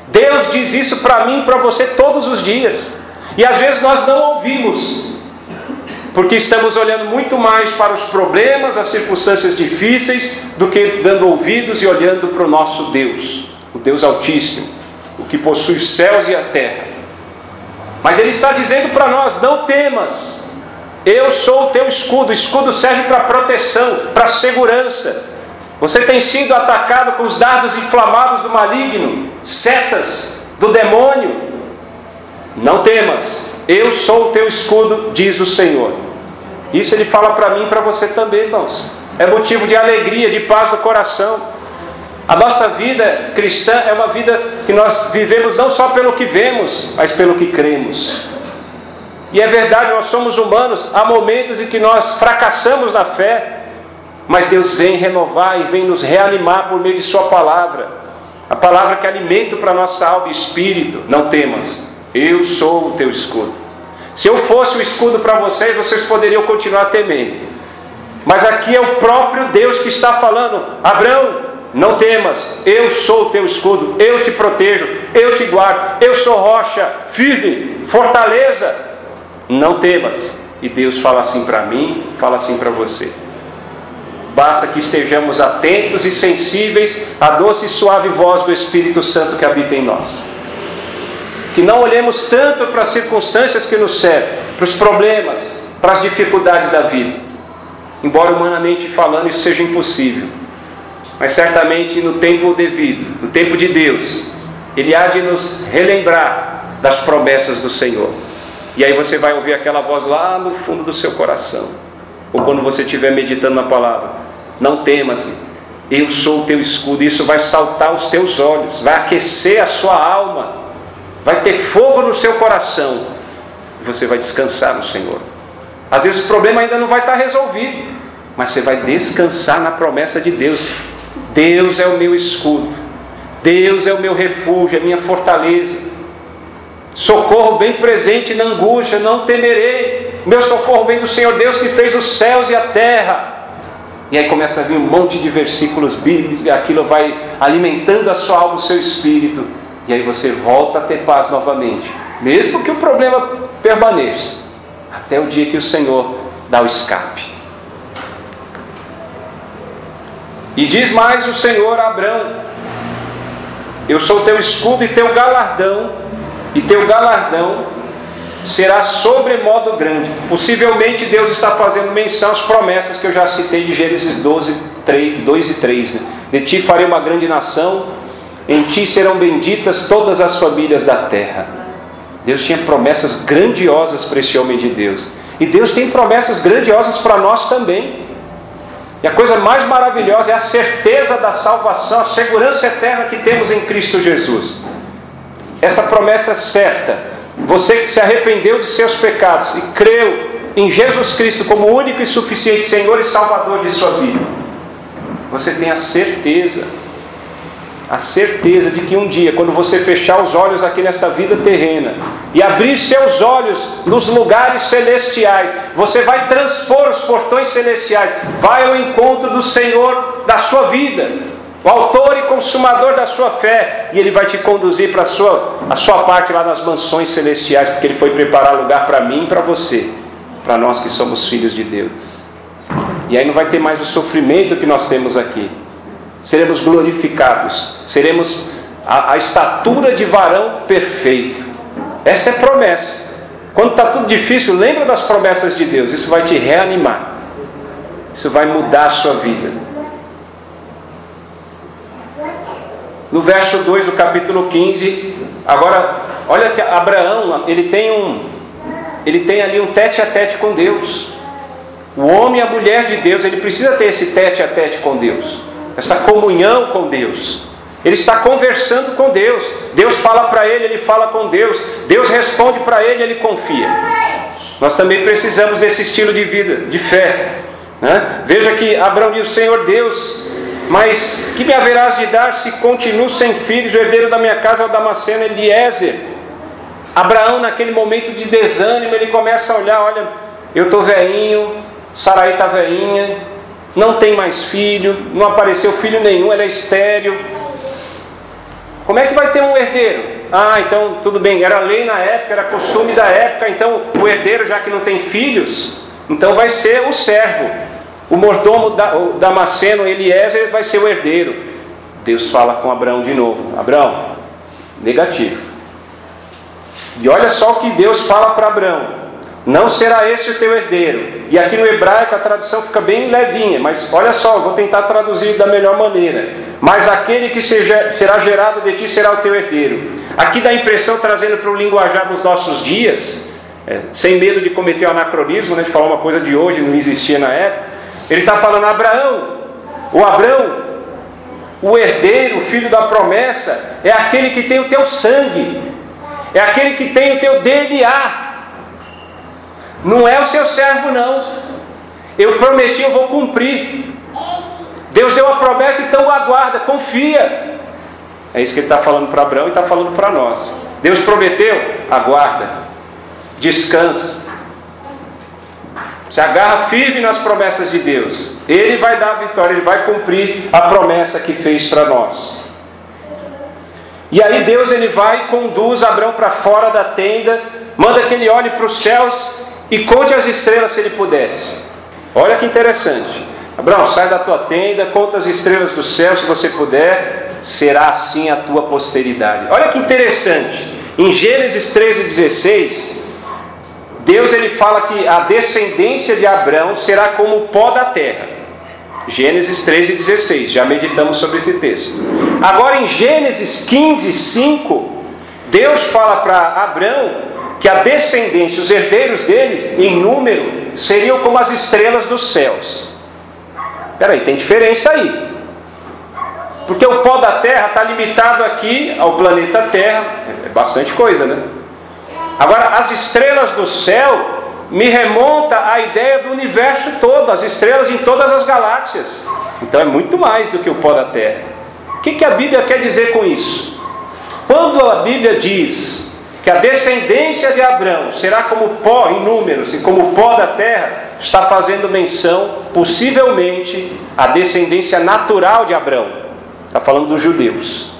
Deus diz isso para mim e para você todos os dias. E às vezes nós não ouvimos, porque estamos olhando muito mais para os problemas, as circunstâncias difíceis, do que dando ouvidos e olhando para o nosso Deus, o Deus Altíssimo, o que possui os céus e a terra. Mas Ele está dizendo para nós: não temas, eu sou o teu escudo. O escudo serve para proteção, para segurança. Você tem sido atacado com os dardos inflamados do maligno, setas do demônio. Não temas, eu sou o teu escudo, diz o Senhor. Isso Ele fala para mim e para você também, irmãos. É motivo de alegria, de paz no coração. A nossa vida cristã é uma vida que nós vivemos não só pelo que vemos, mas pelo que cremos. E é verdade, nós somos humanos, há momentos em que nós fracassamos na fé, mas Deus vem renovar e vem nos reanimar por meio de Sua palavra. A palavra que alimenta para a nossa alma e espírito. Não temas, eu sou o teu escudo. Se eu fosse o escudo para vocês, vocês poderiam continuar temendo. Mas aqui é o próprio Deus que está falando: Abraão, não temas, eu sou o teu escudo, eu te protejo, eu te guardo, eu sou rocha firme, fortaleza. Não temas. E Deus fala assim para mim, fala assim para você. Basta que estejamos atentos e sensíveis à doce e suave voz do Espírito Santo que habita em nós. Que não olhemos tanto para as circunstâncias que nos cercam, para os problemas, para as dificuldades da vida. Embora humanamente falando isso seja impossível. Mas certamente no tempo devido, no tempo de Deus, Ele há de nos relembrar das promessas do Senhor. E aí você vai ouvir aquela voz lá no fundo do seu coração. Ou quando você estiver meditando na palavra: não temas, eu sou o teu escudo. Isso vai saltar os teus olhos, vai aquecer a sua alma, vai ter fogo no seu coração. E você vai descansar no Senhor. Às vezes o problema ainda não vai estar resolvido, mas você vai descansar na promessa de Deus. Deus é o meu escudo, Deus é o meu refúgio, a minha fortaleza. Socorro bem presente na angústia, não temerei. Meu socorro vem do Senhor Deus que fez os céus e a terra. E aí começa a vir um monte de versículos bíblicos, e aquilo vai alimentando a sua alma, o seu espírito. E aí você volta a ter paz novamente, mesmo que o problema permaneça, até o dia que o Senhor dá o escape. E diz mais o Senhor a Abrão: eu sou teu escudo e teu galardão será sobremodo grande. Possivelmente Deus está fazendo menção às promessas que eu já citei de Gênesis 12, 2 e 3. De ti farei uma grande nação, em ti serão benditas todas as famílias da terra. Deus tinha promessas grandiosas para esse homem de Deus. E Deus tem promessas grandiosas para nós também. E a coisa mais maravilhosa é a certeza da salvação, a segurança eterna que temos em Cristo Jesus. Essa promessa é certa. Você que se arrependeu de seus pecados e creu em Jesus Cristo como o único e suficiente Senhor e Salvador de sua vida, você tem a certeza de que um dia, quando você fechar os olhos aqui nesta vida terrena e abrir seus olhos nos lugares celestiais, você vai transpor os portões celestiais, vai ao encontro do Senhor da sua vida, o autor e consumador da sua fé, e Ele vai te conduzir para a sua parte lá nas mansões celestiais, porque Ele foi preparar lugar para mim e para você, para nós que somos filhos de Deus. E aí não vai ter mais o sofrimento que nós temos aqui. Seremos glorificados, seremos a estatura de varão perfeito. Esta é promessa. Quando está tudo difícil, lembra das promessas de Deus. Isso vai te reanimar, isso vai mudar a sua vida. No verso 2 do capítulo 15, agora, olha que Abraão, ele tem ali um tete a tete com Deus. O homem e a mulher de Deus, ele precisa ter esse tete a tete com Deus, essa comunhão com Deus. Ele está conversando com Deus. Deus fala para ele, ele fala com Deus. Deus responde para ele, ele confia. Nós também precisamos desse estilo de vida, de fé, né? Veja que Abraão diz: Senhor Deus, mas que me haverás de dar se continuo sem filhos? O herdeiro da minha casa é o Damasceno Eliezer. Abraão, naquele momento de desânimo, ele começa a olhar: olha, eu estou velhinho, Sarai está velhinha, não tem mais filho, não apareceu filho nenhum, ela é estéril. Como é que vai ter um herdeiro? Então tudo bem, era lei na época, era costume da época. Então o herdeiro, já que não tem filhos, então vai ser o servo. O mordomo o Damasceno Eliezer vai ser o herdeiro. Deus fala com Abraão de novo: Abraão, negativo. E olha só o que Deus fala para Abraão: não será esse o teu herdeiro. E aqui no hebraico a tradução fica bem levinha, mas olha só, eu vou tentar traduzir da melhor maneira. Mas aquele que será gerado de ti será o teu herdeiro. Aqui dá a impressão, trazendo para o linguajar dos nossos dias, sem medo de cometer o anacronismo, né, de falar uma coisa de hoje, não existia na época. Ele está falando: Abraão, o herdeiro, o filho da promessa, é aquele que tem o teu sangue, é aquele que tem o teu DNA. Não é o seu servo, não. Eu prometi, eu vou cumprir. Deus deu a promessa, então aguarda, confia. É isso que ele está falando para Abraão e está falando para nós. Deus prometeu, aguarda, descansa, se agarra firme nas promessas de Deus. Ele vai dar a vitória, Ele vai cumprir a promessa que fez para nós. E aí Deus, Ele vai e conduz Abraão para fora da tenda, manda que ele olhe para os céus e conte as estrelas se ele pudesse. Olha que interessante. Abraão, sai da tua tenda, conta as estrelas do céu se você puder, será assim a tua posteridade. Olha que interessante. Em Gênesis 13:16, Deus, ele fala que a descendência de Abraão será como o pó da terra. Gênesis 13:16, já meditamos sobre esse texto. Agora em Gênesis 15:5, Deus fala para Abraão que a descendência, os herdeiros dele, em número, seriam como as estrelas dos céus. Peraí, tem diferença aí. Porque o pó da terra está limitado aqui ao planeta Terra. É bastante coisa, né? Agora, as estrelas do céu me remonta à ideia do universo todo, as estrelas em todas as galáxias. Então é muito mais do que o pó da terra. O que a Bíblia quer dizer com isso? Quando a Bíblia diz que a descendência de Abraão será como pó em números e como pó da terra, está fazendo menção, possivelmente, à descendência natural de Abraão. Está falando dos judeus.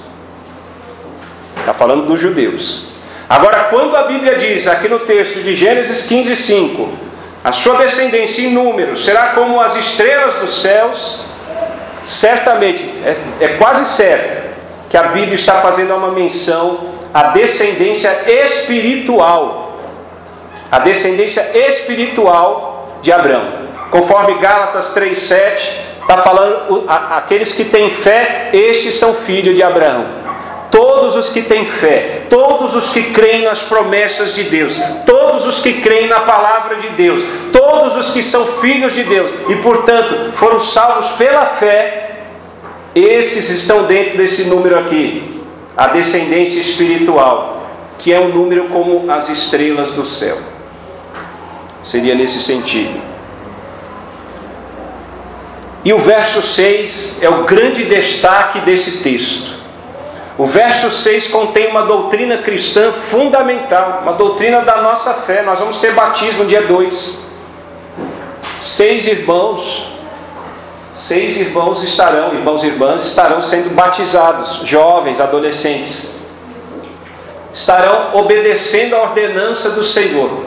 Está falando dos judeus. Agora, quando a Bíblia diz, aqui no texto de Gênesis 15:5, a sua descendência em números será como as estrelas dos céus, certamente, é quase certo que a Bíblia está fazendo uma menção à descendência espiritual. A descendência espiritual de Abraão. Conforme Gálatas 3:7, está falando, aqueles que têm fé, estes são filhos de Abraão. todos os que têm fé, todos os que creem nas promessas de Deus, todos os que creem na palavra de Deus, todos os que são filhos de Deus e, portanto, foram salvos pela fé, esses estão dentro desse número aqui, a descendência espiritual, que é um número como as estrelas do céu. Seria nesse sentido. E o verso 6 é o grande destaque desse texto. O verso 6 contém uma doutrina cristã fundamental, uma doutrina da nossa fé. Nós vamos ter batismo no dia 2. 6 irmãos estarão, irmãos e irmãs, estarão sendo batizados, jovens, adolescentes. Estarão obedecendo a ordenança do Senhor.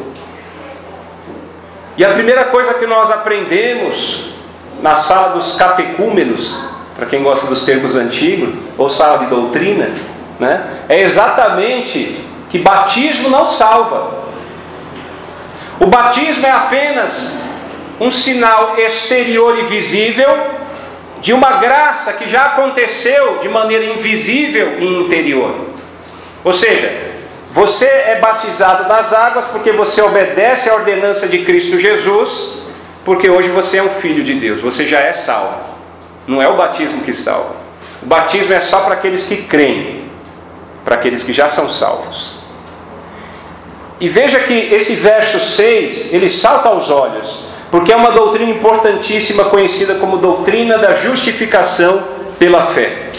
E a primeira coisa que nós aprendemos na sala dos catecúmenos, para quem gosta dos termos antigos, ou sala de doutrina, né, é exatamente que batismo não salva. O batismo é apenas um sinal exterior e visível de uma graça que já aconteceu de maneira invisível e interior. Ou seja, você é batizado nas águas porque você obedece à ordenança de Cristo Jesus, porque hoje você é um filho de Deus, você já é salvo. Não é o batismo que salva. O batismo é só para aqueles que creem, para aqueles que já são salvos. E veja que esse verso 6, ele salta aos olhos, porque é uma doutrina importantíssima, conhecida como doutrina da justificação pela fé.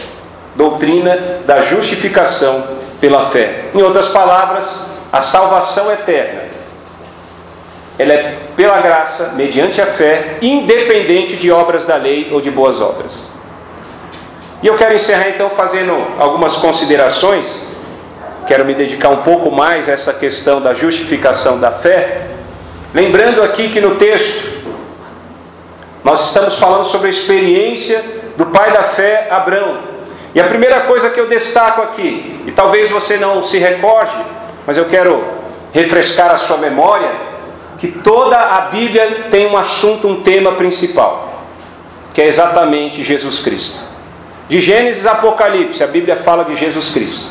Doutrina da justificação pela fé. Em outras palavras, a salvação eterna, ela é pela graça, mediante a fé, independente de obras da lei ou de boas obras. E eu quero encerrar então fazendo algumas considerações. Quero me dedicar um pouco mais a essa questão da justificação da fé. Lembrando aqui que no texto, nós estamos falando sobre a experiência do pai da fé, Abrão. E a primeira coisa que eu destaco aqui, e talvez você não se recorde, mas eu quero refrescar a sua memória, que toda a Bíblia tem um assunto, um tema principal, que é exatamente Jesus Cristo. De Gênesis a Apocalipse, a Bíblia fala de Jesus Cristo,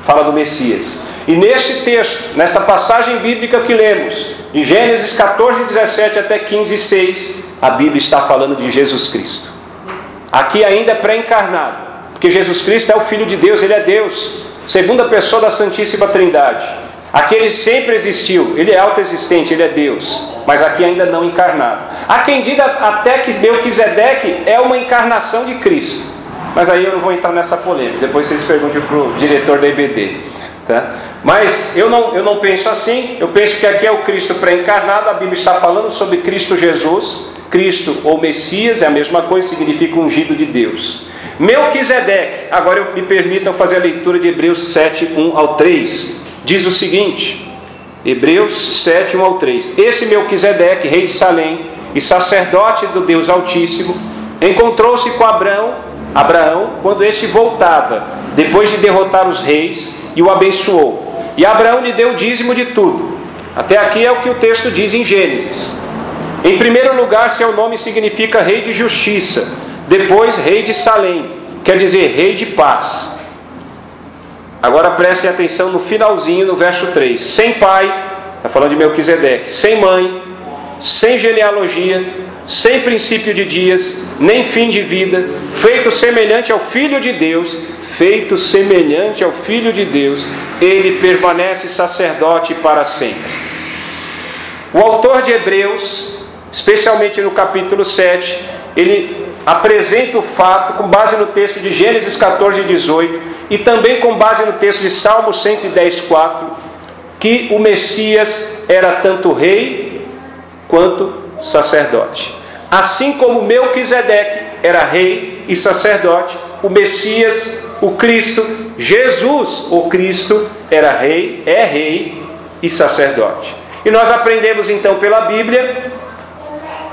fala do Messias. E neste texto, nessa passagem bíblica que lemos, de Gênesis 14, 17 até 15, 6, a Bíblia está falando de Jesus Cristo. Aqui ainda é pré-encarnado, porque Jesus Cristo é o Filho de Deus, Ele é Deus, segunda pessoa da Santíssima Trindade. Aquele sempre existiu, Ele é autoexistente, Ele é Deus, mas aqui ainda não encarnado. Há quem diga até que Melquisedeque é uma encarnação de Cristo, mas aí eu não vou entrar nessa polêmica, depois vocês perguntem para o diretor da IBD, tá? Mas eu não penso assim, eu penso que aqui é o Cristo pré-encarnado. A Bíblia está falando sobre Cristo Jesus. Cristo ou Messias é a mesma coisa, significa ungido de Deus. Melquisedeque, agora me permitam fazer a leitura de Hebreus 7, 1 ao 3, diz o seguinte, Hebreus 7, 1 ao 3, esse Melquisedeque, rei de Salém e sacerdote do Deus Altíssimo, encontrou-se com Abraão, quando este voltava, depois de derrotar os reis, e o abençoou. E Abraão lhe deu o dízimo de tudo. Até aqui é o que o texto diz em Gênesis. Em primeiro lugar, seu nome significa rei de justiça, depois rei de Salém, quer dizer rei de paz. Agora prestem atenção no finalzinho, no verso 3. Sem pai, está falando de Melquisedeque, sem mãe, sem genealogia, sem princípio de dias, nem fim de vida, feito semelhante ao Filho de Deus, ele permanece sacerdote para sempre. O autor de Hebreus, especialmente no capítulo 7, ele apresenta o fato com base no texto de Gênesis 14, 18 e também com base no texto de Salmo 110, 4, que o Messias era tanto rei quanto sacerdote. Assim como Melquisedeque era rei e sacerdote, o Messias, o Cristo, Jesus, o Cristo, era rei, é rei e sacerdote. E nós aprendemos então pela Bíblia,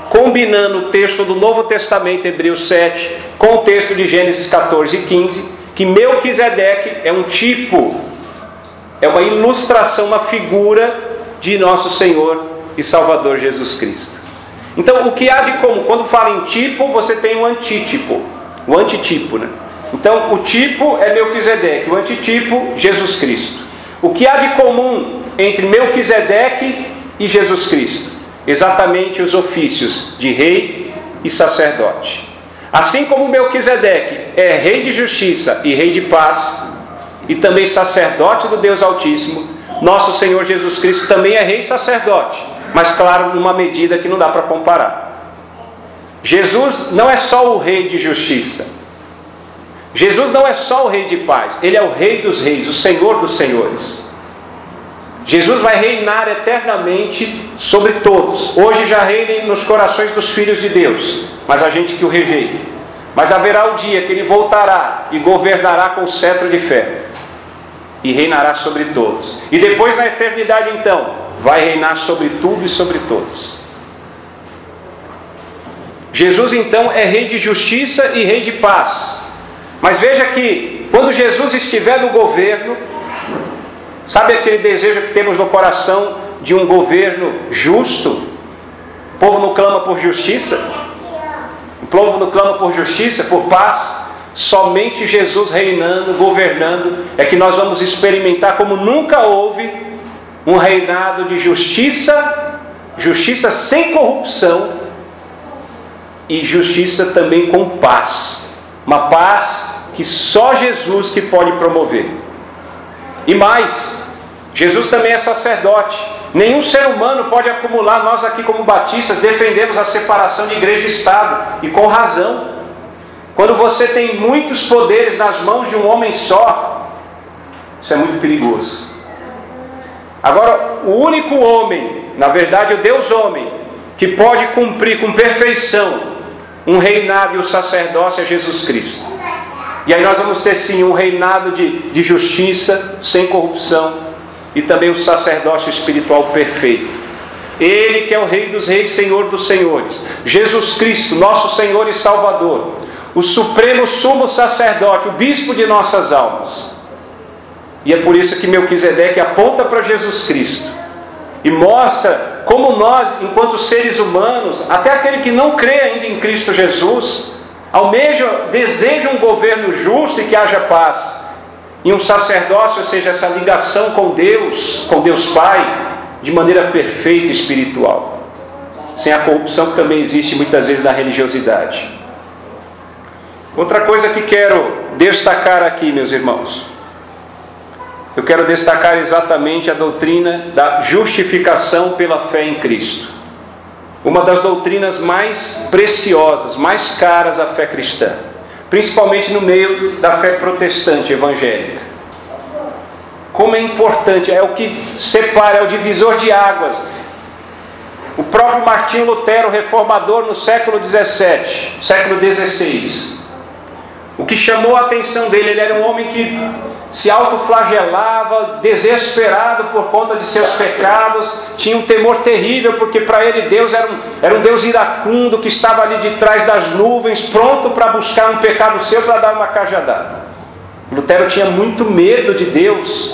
combinando o texto do Novo Testamento, Hebreus 7, com o texto de Gênesis 14 e 15, que Melquisedeque é um tipo, é uma ilustração, uma figura de nosso Senhor e Salvador Jesus Cristo. Então, o que há de comum? Quando fala em tipo, você tem um antítipo. O antitipo, né? Então, o tipo é Melquisedeque, o antitipo, Jesus Cristo. O que há de comum entre Melquisedeque e Jesus Cristo? Exatamente os ofícios de rei e sacerdote. Assim como Melquisedeque é rei de justiça e rei de paz, e também sacerdote do Deus Altíssimo, nosso Senhor Jesus Cristo também é rei e sacerdote, mas claro, numa medida que não dá para comparar. Jesus não é só o rei de justiça, Jesus não é só o rei de paz, Ele é o rei dos reis, o Senhor dos senhores. Jesus vai reinar eternamente sobre todos. Hoje já reina nos corações dos filhos de Deus, mas a gente que o rejeita. Mas haverá o dia que Ele voltará e governará com o cetro de ferro, e reinará sobre todos. E depois, na eternidade, então, vai reinar sobre tudo e sobre todos. Jesus, então, é rei de justiça e rei de paz. Mas veja que, quando Jesus estiver no governo, sabe aquele desejo que temos no coração de um governo justo? O povo não clama por justiça? O povo não clama por justiça, por paz? Somente Jesus reinando, governando, é que nós vamos experimentar como nunca houve um reinado de justiça, justiça sem corrupção e justiça também com paz. Uma paz que só Jesus que pode promover. E mais, Jesus também é sacerdote. Nenhum ser humano pode acumular. Nós aqui como batistas defendemos a separação de igreja e Estado, e com razão. Quando você tem muitos poderes nas mãos de um homem só, isso é muito perigoso. Agora, o único homem, na verdade o Deus homem, que pode cumprir com perfeição um reinado e o sacerdócio é Jesus Cristo. E aí nós vamos ter sim um reinado de justiça, sem corrupção, e também o sacerdócio espiritual perfeito. Ele que é o Rei dos Reis, Senhor dos Senhores, Jesus Cristo, nosso Senhor e Salvador, o supremo sumo sacerdote, o bispo de nossas almas. E é por isso que Melquisedeque aponta para Jesus Cristo e mostra como nós, enquanto seres humanos, até aquele que não crê ainda em Cristo Jesus, deseja um governo justo e que haja paz, e um sacerdócio, ou seja, essa ligação com Deus Pai, de maneira perfeita e espiritual, sem a corrupção que também existe muitas vezes na religiosidade. Outra coisa que quero destacar aqui, meus irmãos, eu quero destacar exatamente a doutrina da justificação pela fé em Cristo. Uma das doutrinas mais preciosas, mais caras à fé cristã, principalmente no meio da fé protestante evangélica. Como é importante, é o que separa, é o divisor de águas. O próprio Martinho Lutero, reformador no século XVII, século XVI, o que chamou a atenção dele, ele era um homem que se autoflagelava, desesperado por conta de seus pecados, tinha um temor terrível, porque para ele Deus era um Deus iracundo, que estava ali de trás das nuvens, pronto para buscar um pecado seu para dar uma cajadada. Lutero tinha muito medo de Deus,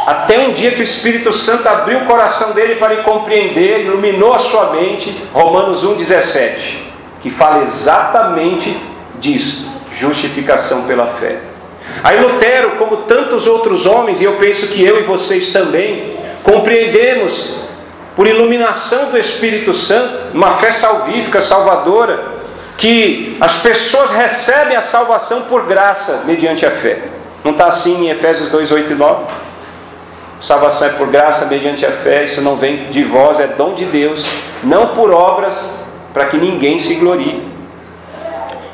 até um dia que o Espírito Santo abriu o coração dele para ele compreender, iluminou a sua mente, Romanos 1,17, que fala exatamente disso, justificação pela fé. Aí Lutero, como tantos outros homens, e eu penso que eu e vocês também, compreendemos, por iluminação do Espírito Santo, uma fé salvífica, salvadora, que as pessoas recebem a salvação por graça, mediante a fé. Não está assim em Efésios 2, 8 e 9? Salvação é por graça, mediante a fé, isso não vem de vós, é dom de Deus, não por obras, para que ninguém se glorie.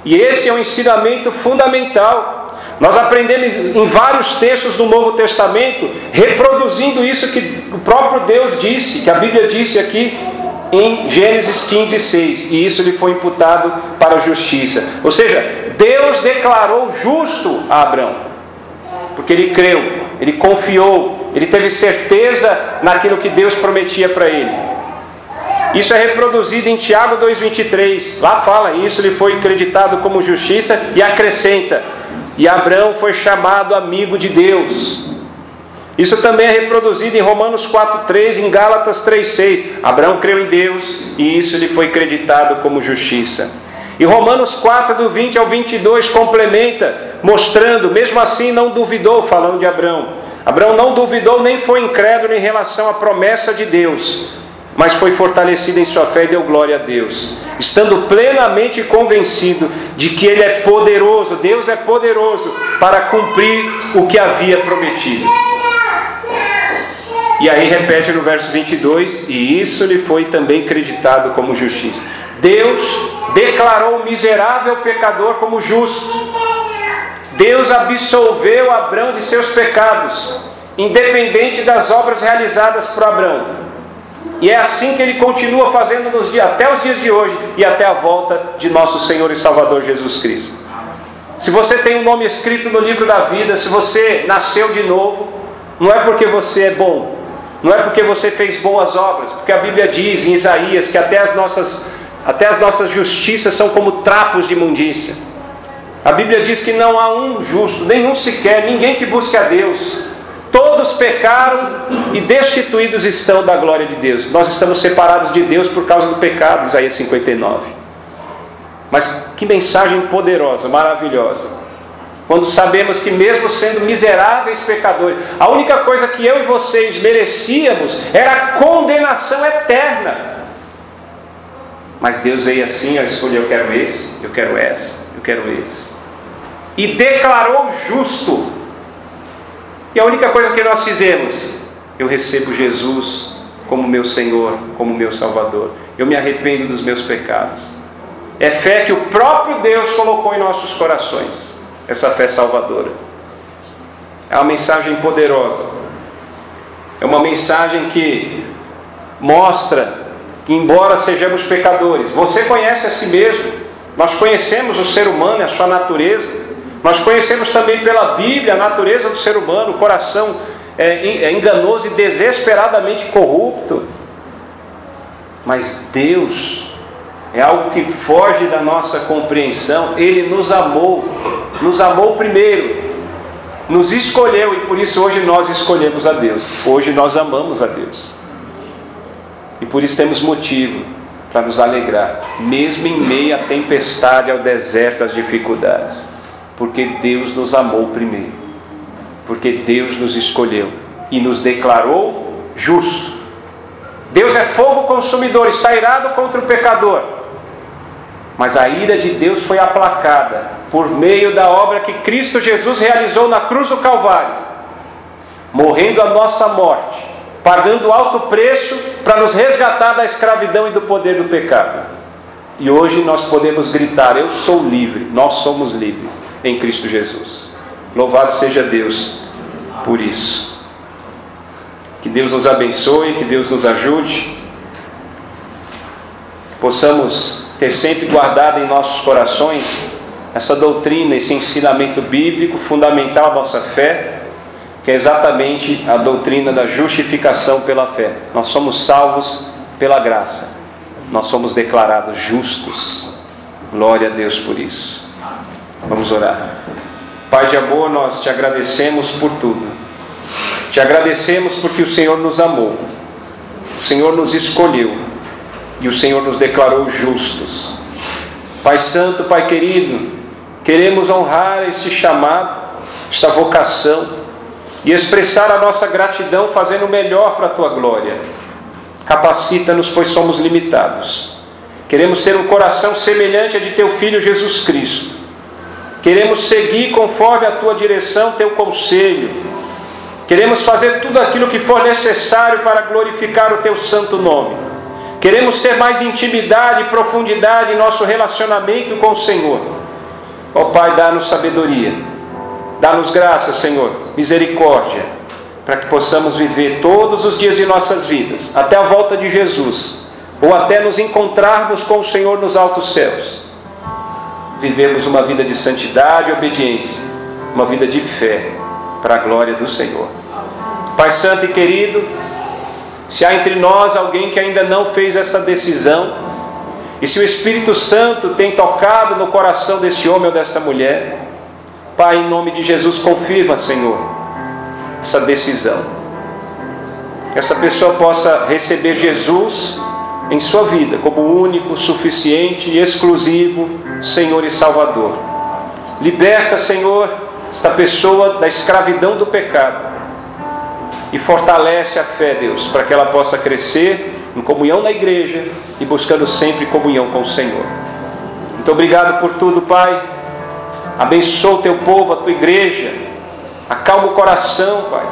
E esse é um ensinamento fundamental. Nós aprendemos em vários textos do Novo Testamento, reproduzindo isso que o próprio Deus disse, que a Bíblia disse aqui em Gênesis 15, 6. E isso lhe foi imputado para a justiça. Ou seja, Deus declarou justo a Abrão, porque ele creu, ele confiou, ele teve certeza naquilo que Deus prometia para ele. Isso é reproduzido em Tiago 2,23. Lá fala, isso lhe foi acreditado como justiça, e acrescenta: e Abrão foi chamado amigo de Deus. Isso também é reproduzido em Romanos 4,3, em Gálatas 3,6. Abrão creu em Deus e isso lhe foi acreditado como justiça. E Romanos 4, do 20 ao 22, complementa, mostrando, mesmo assim não duvidou, falando de Abraão. Abraão não duvidou nem foi incrédulo em relação à promessa de Deus, mas foi fortalecido em sua fé e deu glória a Deus, estando plenamente convencido de que Ele é poderoso, Deus é poderoso para cumprir o que havia prometido. E aí repete no verso 22, e isso lhe foi também creditado como justiça. Deus declarou o miserável pecador como justo. Deus absolveu Abraão de seus pecados, independente das obras realizadas por Abraão. E é assim que Ele continua fazendo até os dias de hoje e até a volta de nosso Senhor e Salvador Jesus Cristo. Se você tem um nome escrito no livro da vida, se você nasceu de novo, não é porque você é bom, não é porque você fez boas obras, porque a Bíblia diz em Isaías que até as nossas justiças são como trapos de imundícia. A Bíblia diz que não há um justo, nenhum sequer, ninguém que busque a Deus. Todos pecaram e destituídos estão da glória de Deus. Nós estamos separados de Deus por causa do pecado, Isaías 59. Mas que mensagem poderosa, maravilhosa. Quando sabemos que mesmo sendo miseráveis pecadores, a única coisa que eu e vocês merecíamos era a condenação eterna. Mas Deus veio assim, eu escolhi, eu quero esse, eu quero essa, eu quero esse. E declarou justo. E a única coisa que nós fizemos, eu recebo Jesus como meu Senhor, como meu Salvador. Eu me arrependo dos meus pecados. É fé que o próprio Deus colocou em nossos corações. Essa fé salvadora. É uma mensagem poderosa. É uma mensagem que mostra que, embora sejamos pecadores, você conhece a si mesmo. Nós conhecemos o ser humano, a sua natureza. Nós conhecemos também pela Bíblia a natureza do ser humano. O coração é enganoso e desesperadamente corrupto. Mas Deus é algo que foge da nossa compreensão. Ele nos amou primeiro, nos escolheu, e por isso hoje nós escolhemos a Deus. Hoje nós amamos a Deus, e por isso temos motivo para nos alegrar, mesmo em meio à tempestade, ao deserto, às dificuldades, porque Deus nos amou primeiro, porque Deus nos escolheu e nos declarou justo. Deus é fogo consumidor, está irado contra o pecador, mas a ira de Deus foi aplacada por meio da obra que Cristo Jesus realizou na cruz do Calvário, morrendo a nossa morte, pagando alto preço para nos resgatar da escravidão e do poder do pecado. E hoje nós podemos gritar: eu sou livre, nós somos livres em Cristo Jesus. Louvado seja Deus por isso. Que Deus nos abençoe, que Deus nos ajude, possamos ter sempre guardado em nossos corações essa doutrina, esse ensinamento bíblico fundamental à nossa fé, que é exatamente a doutrina da justificação pela fé. Nós somos salvos pela graça, nós somos declarados justos. Glória a Deus por isso. Vamos orar. Pai de amor, nós te agradecemos por tudo. Te agradecemos porque o Senhor nos amou, o Senhor nos escolheu e o Senhor nos declarou justos. Pai santo, Pai querido, queremos honrar este chamado, esta vocação, e expressar a nossa gratidão fazendo o melhor para a Tua glória. Capacita-nos, pois somos limitados. Queremos ter um coração semelhante a de Teu Filho Jesus Cristo. Queremos seguir conforme a Tua direção, Teu conselho. Queremos fazer tudo aquilo que for necessário para glorificar o Teu santo nome. Queremos ter mais intimidade e profundidade em nosso relacionamento com o Senhor. Ó Pai, dá-nos sabedoria, dá-nos graça, Senhor, misericórdia, para que possamos viver todos os dias de nossas vidas, até a volta de Jesus, ou até nos encontrarmos com o Senhor nos altos céus. Vivemos uma vida de santidade e obediência, uma vida de fé, para a glória do Senhor. Pai santo e querido, se há entre nós alguém que ainda não fez essa decisão, e se o Espírito Santo tem tocado no coração desse homem ou dessa mulher, Pai, em nome de Jesus, confirma, Senhor, essa decisão. Que essa pessoa possa receber Jesus em sua vida como único, suficiente e exclusivo Senhor e Salvador. Liberta, Senhor, esta pessoa da escravidão do pecado e fortalece a fé, Deus, para que ela possa crescer em comunhão na igreja e buscando sempre comunhão com o Senhor. Muito obrigado por tudo, Pai. Abençoa o teu povo, a tua igreja. Acalma o coração, Pai.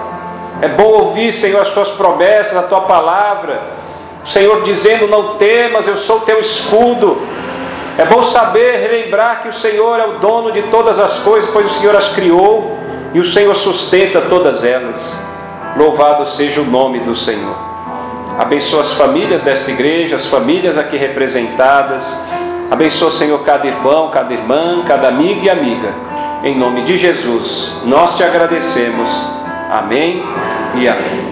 É bom ouvir, Senhor, as tuas promessas, a tua palavra. O Senhor dizendo: não temas, eu sou o teu escudo. É bom saber, relembrar que o Senhor é o dono de todas as coisas, pois o Senhor as criou e o Senhor sustenta todas elas. Louvado seja o nome do Senhor. Abençoa as famílias desta igreja, as famílias aqui representadas. Abençoa, Senhor, cada irmão, cada irmã, cada amigo e amiga. Em nome de Jesus, nós te agradecemos. Amém e amém.